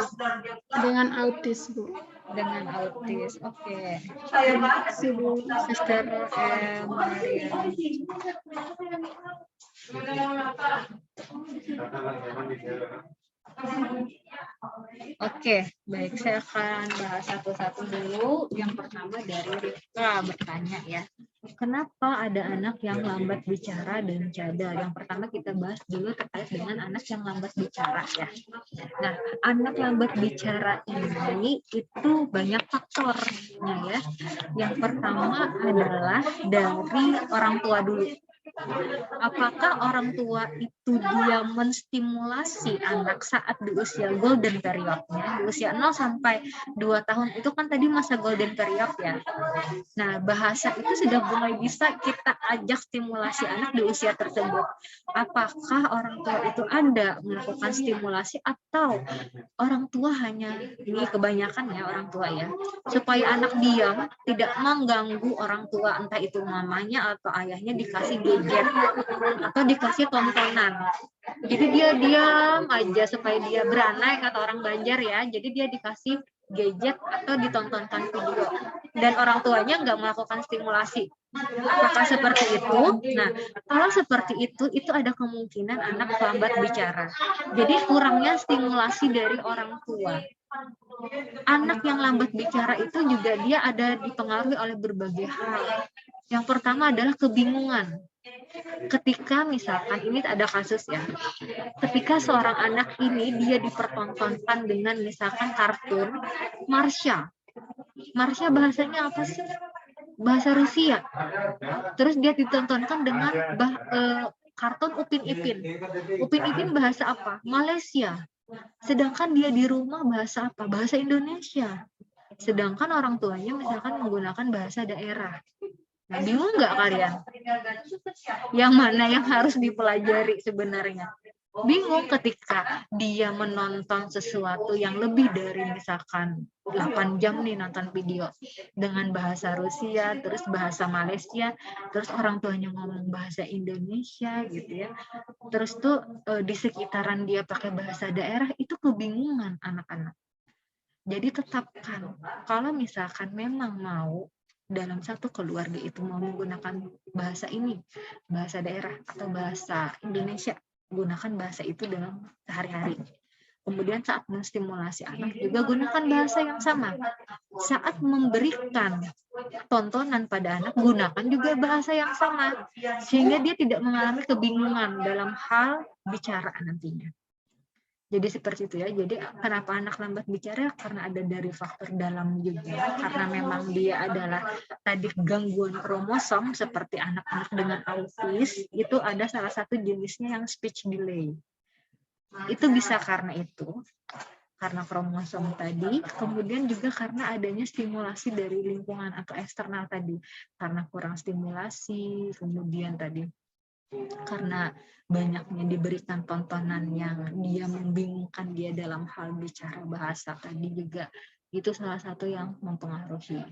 Speaker 2: dengan autis, Bu.
Speaker 1: dengan autis. Oke.
Speaker 2: Terima kasih, Bu.
Speaker 1: Sister Maria. Oke, baik. Saya akan bahas satu-satu dulu. Yang pertama dari Rifka bertanya ya. Kenapa ada anak yang lambat bicara dan cadel? Yang pertama kita bahas dulu terkait dengan anak yang lambat bicara ya. Nah, anak lambat bicara ini itu banyak faktornya ya. Yang pertama adalah dari orang tua dulu. Apakah orang tua itu dia menstimulasi anak saat di usia golden periodnya, di usia 0 sampai 2 tahun itu kan tadi masa golden period ya. Nah, bahasa itu sudah mulai bisa kita ajak stimulasi anak di usia tersebut. Apakah orang tua itu ada melakukan stimulasi atau orang tua hanya, ini kebanyakan ya orang tua ya, supaya anak diam, tidak mengganggu orang tua, entah itu mamanya atau ayahnya dikasih gadget atau dikasih tontonan. Jadi dia diam aja supaya dia beranai, kata orang Banjar ya. Jadi dia dikasih gadget atau ditontonkan video dan orang tuanya nggak melakukan stimulasi. Apakah seperti itu? Nah, kalau seperti itu ada kemungkinan anak lambat bicara. Jadi kurangnya stimulasi dari orang tua. Anak yang lambat bicara itu juga dia ada dipengaruhi oleh berbagai hal. Yang pertama adalah kebingungan. Ketika misalkan ini ada kasus ya, ketika seorang anak ini dia dipertontonkan dengan misalkan kartun Marsha bahasanya apa sih? Bahasa Rusia. Terus dia ditontonkan dengan kartun Upin Ipin. Upin Ipin bahasa apa? Malaysia. Sedangkan dia di rumah bahasa apa? Bahasa Indonesia. Sedangkan orang tuanya misalkan menggunakan bahasa daerah. Nah, bingung nggak kalian? Yang mana yang harus dipelajari sebenarnya? Bingung ketika dia menonton sesuatu yang lebih dari misalkan 8 jam nih nonton video dengan bahasa Rusia, terus bahasa Malaysia, terus orang tuanya ngomong bahasa Indonesia gitu ya. Terus tuh di sekitaran dia pakai bahasa daerah, itu kebingungan anak-anak. Jadi tetapkan, kalau misalkan memang mau dalam satu keluarga itu mau menggunakan bahasa ini, bahasa daerah atau bahasa Indonesia, gunakan bahasa itu dalam sehari-hari. Kemudian saat menstimulasi anak juga gunakan bahasa yang sama. Saat memberikan tontonan pada anak, gunakan juga bahasa yang sama. Sehingga dia tidak mengalami kebingungan dalam hal bicara nantinya. Jadi seperti itu ya. Jadi kenapa anak lambat bicara? Karena ada dari faktor dalam juga. Karena memang dia adalah tadi gangguan kromosom seperti anak-anak dengan autis, itu ada salah satu jenisnya yang speech delay. Itu bisa karena itu, karena kromosom tadi, kemudian juga karena adanya stimulasi dari lingkungan atau eksternal tadi. Karena kurang stimulasi, kemudian tadi karena banyaknya diberikan tontonan yang dia membingungkan dia dalam hal bicara bahasa tadi juga, itu salah satu yang mempengaruhi.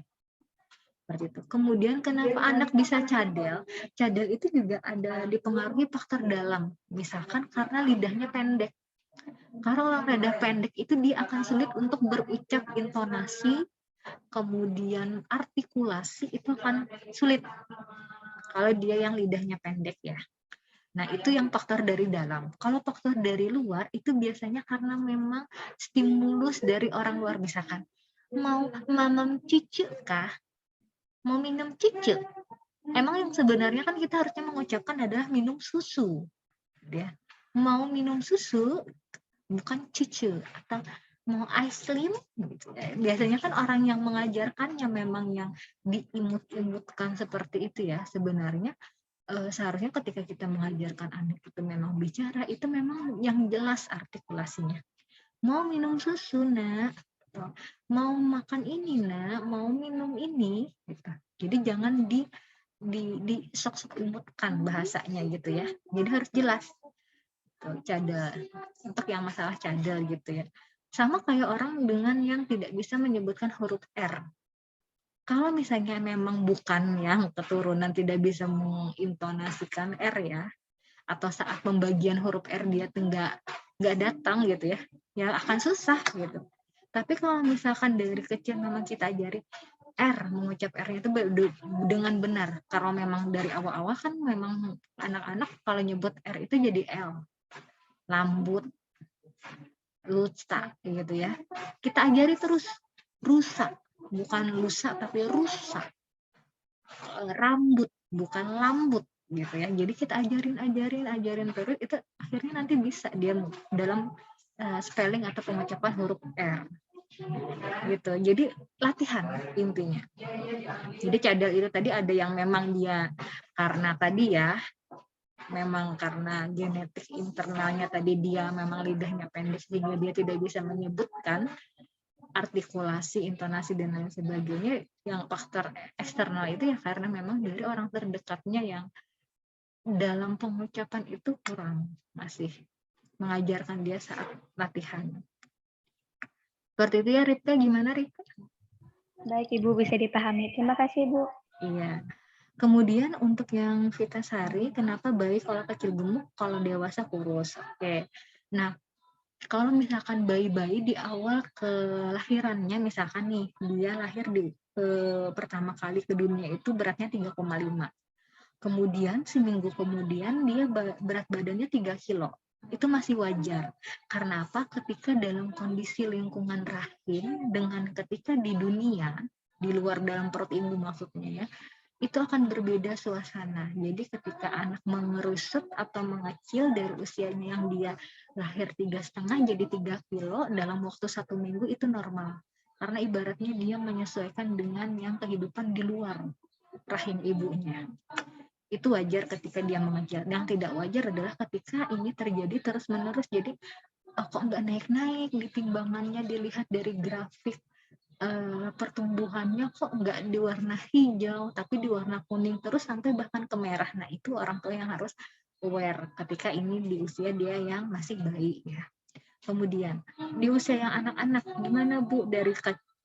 Speaker 1: Seperti itu. Kemudian kenapa anak bisa cadel? Cadel itu juga ada dipengaruhi faktor dalam. Misalkan karena lidahnya pendek. Karena orang lidah pendek itu dia akan sulit untuk berucap intonasi, kemudian artikulasi itu akan sulit. Kalau dia yang lidahnya pendek ya. Nah, itu yang faktor dari dalam. Kalau faktor dari luar, itu biasanya karena memang stimulus dari orang luar. Misalkan, mau mamam cucu kah? Mau minum cucu? Emang yang sebenarnya kan kita harusnya mengucapkan adalah minum susu. Ya. Mau minum susu, bukan cucu. Atau mau ice cream? Biasanya kan orang yang mengajarkannya memang yang diimut-imutkan seperti itu ya. Sebenarnya seharusnya ketika kita mengajarkan anak itu memang bicara, itu memang yang jelas artikulasinya. Mau minum susu, nak. Atau, mau makan ini, nak. Mau minum ini. Gitu. Jadi jangan di sok-sok imutkan bahasanya gitu ya. Jadi harus jelas. Tuh, cadel. Untuk yang masalah cadel gitu ya. Sama kayak orang dengan yang tidak bisa menyebutkan huruf R. Kalau misalnya memang bukan yang keturunan tidak bisa mengintonasikan R ya, atau saat pembagian huruf R dia nggak datang gitu ya, ya akan susah gitu. Tapi kalau misalkan dari kecil memang kita ajari mengucap R-nya itu dengan benar. Kalau memang dari awal-awal kan memang anak-anak kalau nyebut R itu jadi L. Lambut, lusa gitu ya. Kita ajari terus rusa, bukan lusa tapi rusa. Rambut, bukan lambut gitu ya. Jadi kita ajarin terus, itu akhirnya nanti bisa dia dalam spelling atau pengucapan huruf R gitu. Jadi latihan intinya. Jadi cadel itu tadi ada yang memang dia karena tadi ya memang karena genetik internalnya tadi dia memang lidahnya pendek sehingga dia tidak bisa menyebutkan artikulasi, intonasi dan lain sebagainya. Yang faktor eksternal itu ya karena memang dari orang terdekatnya yang dalam pengucapan itu kurang masih mengajarkan dia saat latihan. Seperti itu ya Ripka, gimana Ripka?
Speaker 5: Baik Ibu, bisa dipahami. Terima kasih Ibu.
Speaker 1: Iya. Kemudian untuk yang Vitasari, kenapa bayi kalau kecil gemuk, kalau dewasa kurus? Oke. Nah, kalau misalkan bayi-bayi di awal kelahirannya, misalkan nih, dia lahir di pertama kali ke dunia itu beratnya 3,5. Kemudian seminggu kemudian dia berat badannya 3 kilo. Itu masih wajar. Karena apa? Ketika dalam kondisi lingkungan rahim dengan ketika di dunia, di luar dalam perut ibu maksudnya ya, itu akan berbeda suasana. Jadi ketika anak mengerusut atau mengecil dari usianya yang dia lahir 3,5 jadi 3 kilo dalam waktu 1 minggu itu normal. Karena ibaratnya dia menyesuaikan dengan yang kehidupan di luar rahim ibunya. Itu wajar ketika dia mengecil. Yang tidak wajar adalah ketika ini terjadi terus-menerus. Jadi kok nggak naik-naik di timbangannya, dilihat dari grafik pertumbuhannya kok nggak di warna hijau tapi di warna kuning terus sampai bahkan ke merah. Nah itu orang tua yang harus aware ketika ini di usia dia yang masih bayi ya. Kemudian di usia yang anak-anak gimana Bu dari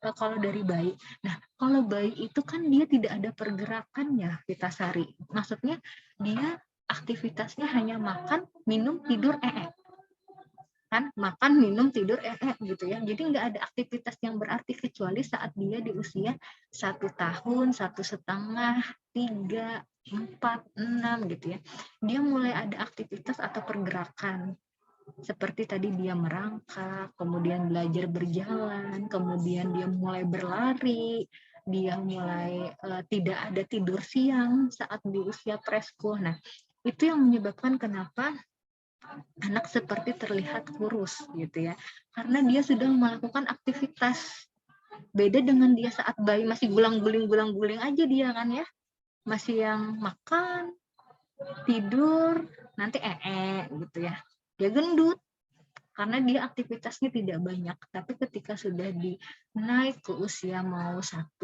Speaker 1: kalau dari bayi? Nah kalau bayi itu kan dia tidak ada pergerakannya Vitasari. Maksudnya dia aktivitasnya hanya makan, minum, tidur, kan makan, minum, tidur, gitu ya. Jadi nggak ada aktivitas yang berarti kecuali saat dia di usia 1 tahun, 1,5, 3, 4, 6 gitu ya. Dia mulai ada aktivitas atau pergerakan. Seperti tadi dia merangkak, kemudian belajar berjalan, kemudian dia mulai berlari, dia mulai tidak ada tidur siang saat di usia preschool. Nah, itu yang menyebabkan kenapa anak seperti terlihat kurus gitu ya, karena dia sudah melakukan aktivitas. Beda dengan dia saat bayi masih gulang-guling aja dia kan ya, masih yang makan, tidur, nanti gitu ya, dia gendut karena dia aktivitasnya tidak banyak. Tapi ketika sudah naik ke usia mau 1,5,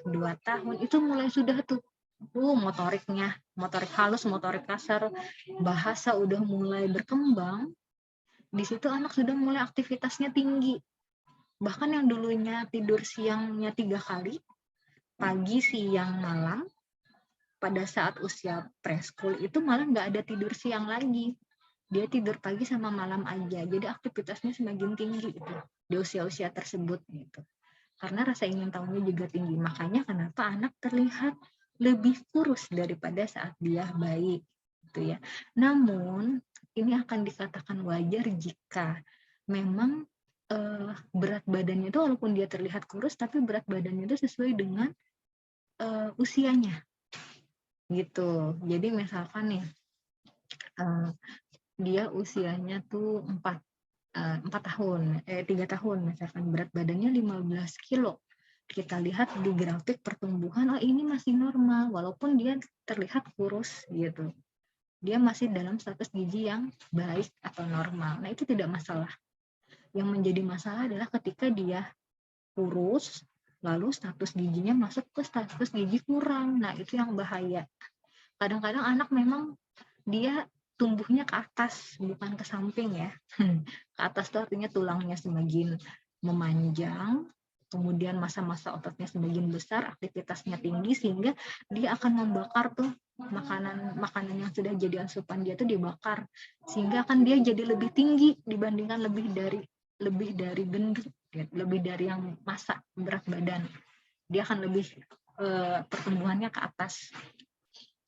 Speaker 1: 2 tahun itu mulai sudah tuh motoriknya, motorik halus, motorik kasar, bahasa udah mulai berkembang. Di situ anak sudah mulai aktivitasnya tinggi. Bahkan yang dulunya tidur siangnya 3 kali, pagi, siang, malam, pada saat usia preschool itu malah nggak ada tidur siang lagi. Dia tidur pagi sama malam aja. Jadi aktivitasnya semakin tinggi gitu di usia-usia tersebut gitu. Karena rasa ingin tahunya juga tinggi. Makanya kenapa anak terlihat lebih kurus daripada saat dia bayi gitu ya. Namun ini akan dikatakan wajar jika memang berat badannya itu walaupun dia terlihat kurus tapi berat badannya itu sesuai dengan usianya gitu. Jadi misalkan nih dia usianya tuh 3 tahun misalkan, berat badannya 15 kilo. Kita lihat di grafik pertumbuhan, ini masih normal, walaupun dia terlihat kurus gitu. Dia masih dalam status gizi yang baik atau normal. Nah itu tidak masalah. Yang menjadi masalah adalah ketika dia kurus, lalu status gizinya masuk ke status gizi kurang. Nah itu yang bahaya. Kadang-kadang anak memang dia tumbuhnya ke atas, bukan ke samping ya. Ke atas itu artinya tulangnya semakin memanjang, kemudian massa-massa ototnya semakin besar, aktivitasnya tinggi, sehingga dia akan membakar tuh makanan yang sudah jadi asupan dia tuh dibakar, sehingga akan dia jadi lebih tinggi dibandingkan lebih dari lebih dari gendut, lebih dari yang masa berat badan. Dia akan lebih pertumbuhannya ke atas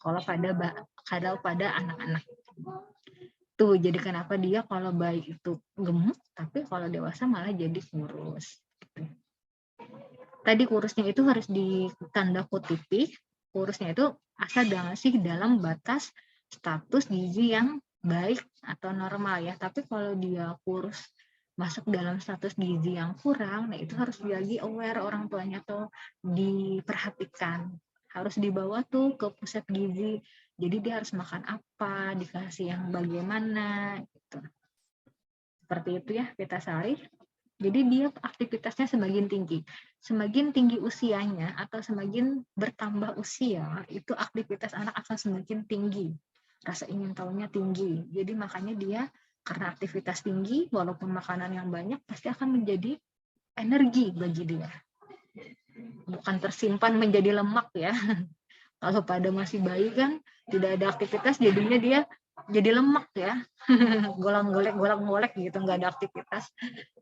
Speaker 1: kalau pada anak-anak. Tuh, jadi kenapa dia kalau bayi itu gemuk, tapi kalau dewasa malah jadi kurus. Tadi kurusnya itu harus ditanda kutipi, kurusnya itu asal masih dalam batas status gizi yang baik atau normal ya. Tapi kalau dia kurus masuk dalam status gizi yang kurang, nah itu harus lagi aware orang tuanya tuh diperhatikan. Harus dibawa tuh ke pusat gizi. Jadi dia harus makan apa, dikasih yang bagaimana gitu. Seperti itu ya, Pitasari. Jadi dia aktivitasnya semakin tinggi. Semakin tinggi usianya atau semakin bertambah usia, itu aktivitas anak akan semakin tinggi. Rasa ingin tahunya tinggi. Jadi makanya dia karena aktivitas tinggi, walaupun makanan yang banyak, pasti akan menjadi energi bagi dia. Bukan tersimpan menjadi lemak ya. Kalau pada masih bayi kan tidak ada aktivitas, jadinya dia jadi lemak ya. Golak-golek gitu, nggak ada aktivitas.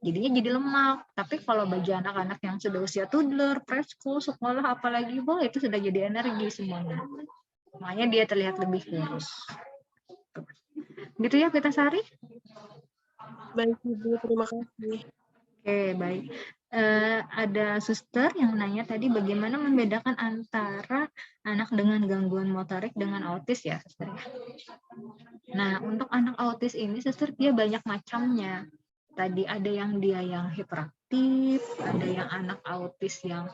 Speaker 1: Jadinya jadi lemak. Tapi kalau bagi anak-anak yang sudah usia toddler, preschool, sekolah, apalagi itu sudah jadi energi semuanya. Makanya dia terlihat lebih kurus. Gitu ya, Pitasari?
Speaker 6: Baik, Ibu. Terima kasih.
Speaker 1: Oke, baik. Ada suster yang nanya tadi bagaimana membedakan antara anak dengan gangguan motorik dengan autis ya, suster. Nah, untuk anak autis ini, suster, dia banyak macamnya. Tadi ada yang dia yang hiperaktif, ada yang anak autis yang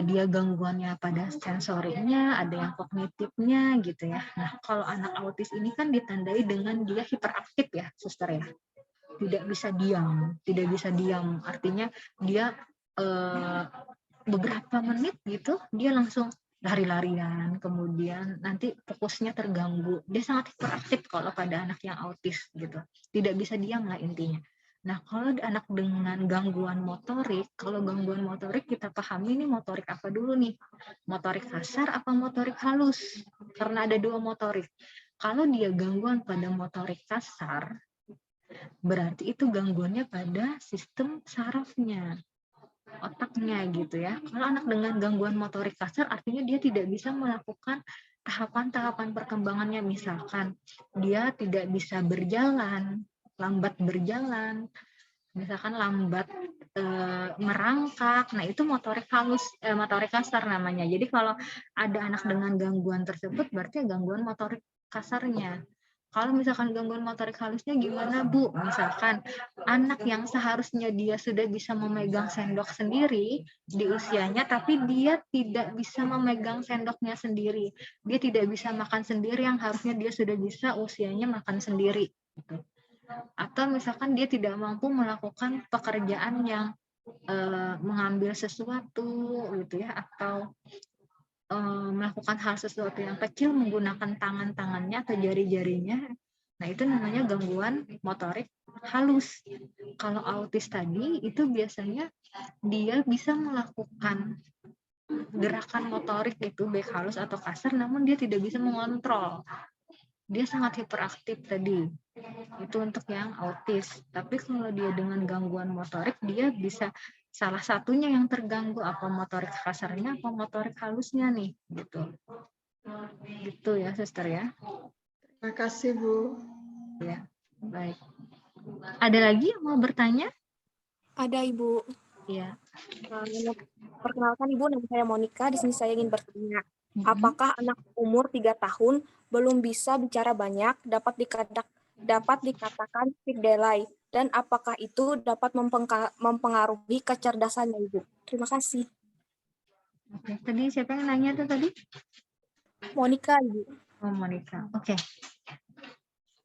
Speaker 1: dia gangguannya pada sensorinya, ada yang kognitifnya gitu ya. Nah, kalau anak autis ini kan ditandai dengan dia hiperaktif ya, suster ya. Tidak bisa diam. Artinya dia beberapa menit gitu, dia langsung lari-larian, kemudian nanti fokusnya terganggu. Dia sangat hiperaktif kalau pada anak yang autis gitu. Tidak bisa diam lah intinya. Nah, kalau anak dengan gangguan motorik, kalau gangguan motorik kita pahami ini motorik apa dulu nih? Motorik kasar apa motorik halus? Karena ada dua motorik. Kalau dia gangguan pada motorik kasar, berarti itu gangguannya pada sistem sarafnya, otaknya gitu ya. Kalau anak dengan gangguan motorik kasar artinya dia tidak bisa melakukan tahapan-tahapan perkembangannya, misalkan dia tidak bisa berjalan, lambat berjalan, misalkan lambat merangkak. Nah, itu motorik halus, motorik kasar namanya. Jadi kalau ada anak dengan gangguan tersebut berarti gangguan motorik kasarnya. Kalau misalkan gangguan motorik halusnya gimana, Bu? Misalkan anak yang seharusnya dia sudah bisa memegang sendok sendiri di usianya, tapi dia tidak bisa memegang sendoknya sendiri. Dia tidak bisa makan sendiri yang harusnya dia sudah bisa usianya makan sendiri. Gitu. Atau misalkan dia tidak mampu melakukan pekerjaan yang mengambil sesuatu gitu ya, atau melakukan hal sesuatu yang kecil menggunakan tangan-tangannya atau jari-jarinya. Nah, itu namanya gangguan motorik halus. Kalau autis tadi itu biasanya dia bisa melakukan gerakan motorik itu baik halus atau kasar, namun dia tidak bisa mengontrol. Dia sangat hiperaktif tadi. Itu untuk yang autis. Tapi kalau dia dengan gangguan motorik, dia bisa salah satunya yang terganggu, apa motorik kasarnya apa motorik halusnya nih gitu. Gitu ya, suster ya.
Speaker 2: Terima kasih, Bu.
Speaker 1: Ya, baik. Ada lagi yang mau bertanya?
Speaker 4: Ada, Ibu.
Speaker 1: Iya.
Speaker 7: Perkenalkan, Ibu, nama saya Monica. Di sini saya ingin bertanya, apakah anak umur 3 tahun belum bisa bicara banyak dapat dikatakan speak delay, dan apakah itu dapat mempengaruhi kecerdasannya, Ibu? Terima kasih.
Speaker 1: Oke, tadi siapa yang nanya tuh tadi?
Speaker 7: Monica, Ibu.
Speaker 1: Oh, Monica. Oke.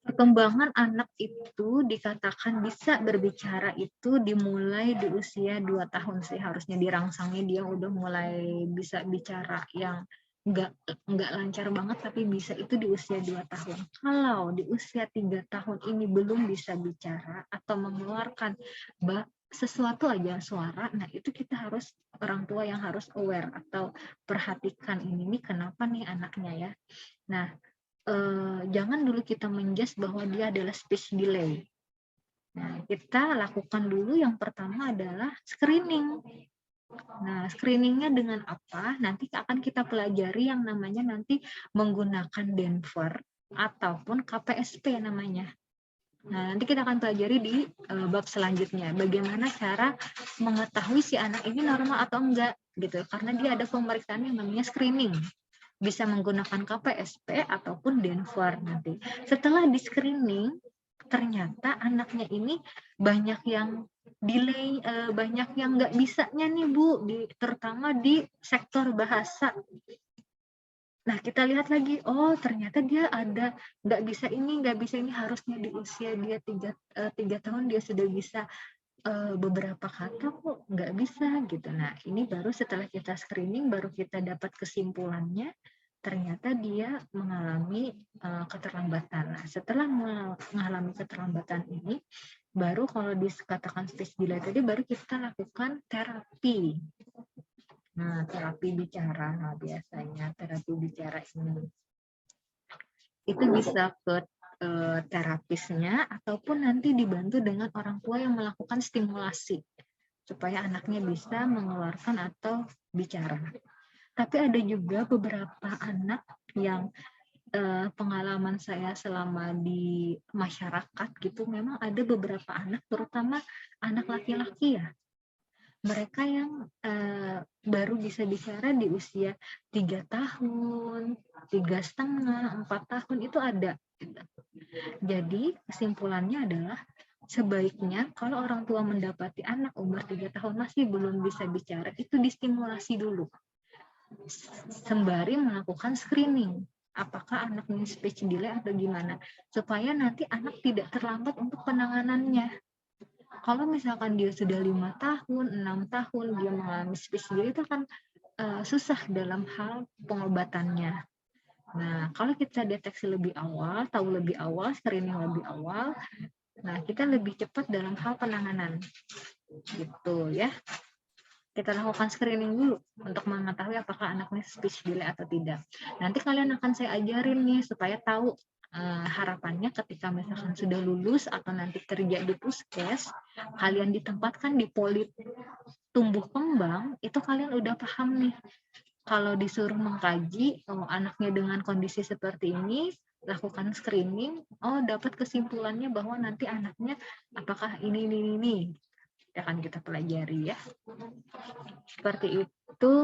Speaker 1: Perkembangan anak itu dikatakan bisa berbicara itu dimulai di usia 2 tahun sih, harusnya dirangsangnya dia udah mulai bisa bicara yang nggak lancar banget, tapi bisa itu di usia 2 tahun. Kalau di usia 3 tahun ini belum bisa bicara atau mengeluarkan sesuatu aja suara, nah itu kita harus, orang tua yang harus aware atau perhatikan ini nih kenapa nih anaknya ya. Nah, jangan dulu kita menjudge bahwa dia adalah speech delay. Nah, kita lakukan dulu yang pertama adalah screening. Nah, screeningnya dengan apa? Nanti akan kita pelajari yang namanya nanti menggunakan Denver ataupun KPSP namanya. Nah, nanti kita akan pelajari di bab selanjutnya. Bagaimana cara mengetahui si anak ini normal atau enggak, gitu. Karena dia ada pemeriksaan yang namanya screening. Bisa menggunakan KPSP ataupun Denver nanti. Setelah di screening, ternyata anaknya ini banyak yang delay, banyak yang nggak bisanya nih Bu, terutama di sektor bahasa. Nah, kita lihat lagi, oh ternyata dia ada nggak bisa ini, harusnya di usia dia 3 tahun dia sudah bisa beberapa kata kok nggak bisa gitu. Nah, ini baru setelah kita screening, baru kita dapat kesimpulannya, ternyata dia mengalami keterlambatan. Nah, setelah mengalami keterlambatan ini, baru kalau dikatakan speech delay tadi, baru kita lakukan terapi. Nah, terapi bicara, nah, biasanya terapi bicara ini itu bisa ke terapisnya ataupun nanti dibantu dengan orang tua yang melakukan stimulasi supaya anaknya bisa mengeluarkan atau bicara. Tapi ada juga beberapa anak yang pengalaman saya selama di masyarakat gitu, memang ada beberapa anak, terutama anak laki-laki ya, mereka yang baru bisa bicara di usia 3 tahun, 3,5, 4 tahun itu ada. Jadi kesimpulannya adalah sebaiknya kalau orang tua mendapati anak umur 3 tahun masih belum bisa bicara, itu distimulasi dulu. Sembari melakukan screening. Apakah anak ini speech delay atau gimana. Supaya nanti anak tidak terlambat untuk penanganannya. Kalau misalkan dia sudah 5 tahun, 6 tahun, dia mengalami speech delay, itu akan susah dalam hal pengobatannya. Nah, kalau kita deteksi lebih awal, tahu lebih awal, screening lebih awal, nah kita lebih cepat dalam hal penanganan. Gitu ya. Kita lakukan screening dulu untuk mengetahui apakah anaknya speech delay atau tidak. Nanti kalian akan saya ajarin nih supaya tahu harapannya ketika misalkan sudah lulus atau nanti kerja di puskes, kalian ditempatkan di poli tumbuh kembang, itu kalian udah paham nih. Kalau disuruh mengkaji, oh, anaknya dengan kondisi seperti ini, lakukan screening, oh dapat kesimpulannya bahwa nanti anaknya apakah ini. Akan kita pelajari ya. Seperti itu.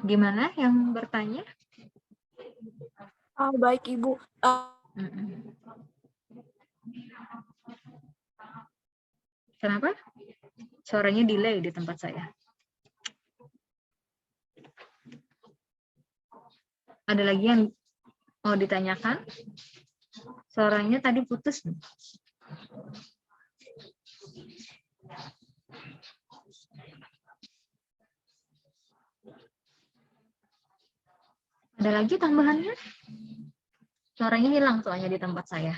Speaker 1: Gimana yang bertanya?
Speaker 7: Baik Ibu.
Speaker 1: Kenapa? Suaranya delay di tempat saya. Ada lagi yang mau ditanyakan? Suaranya tadi putus. Ada lagi tambahannya? Suaranya hilang soalnya di tempat saya.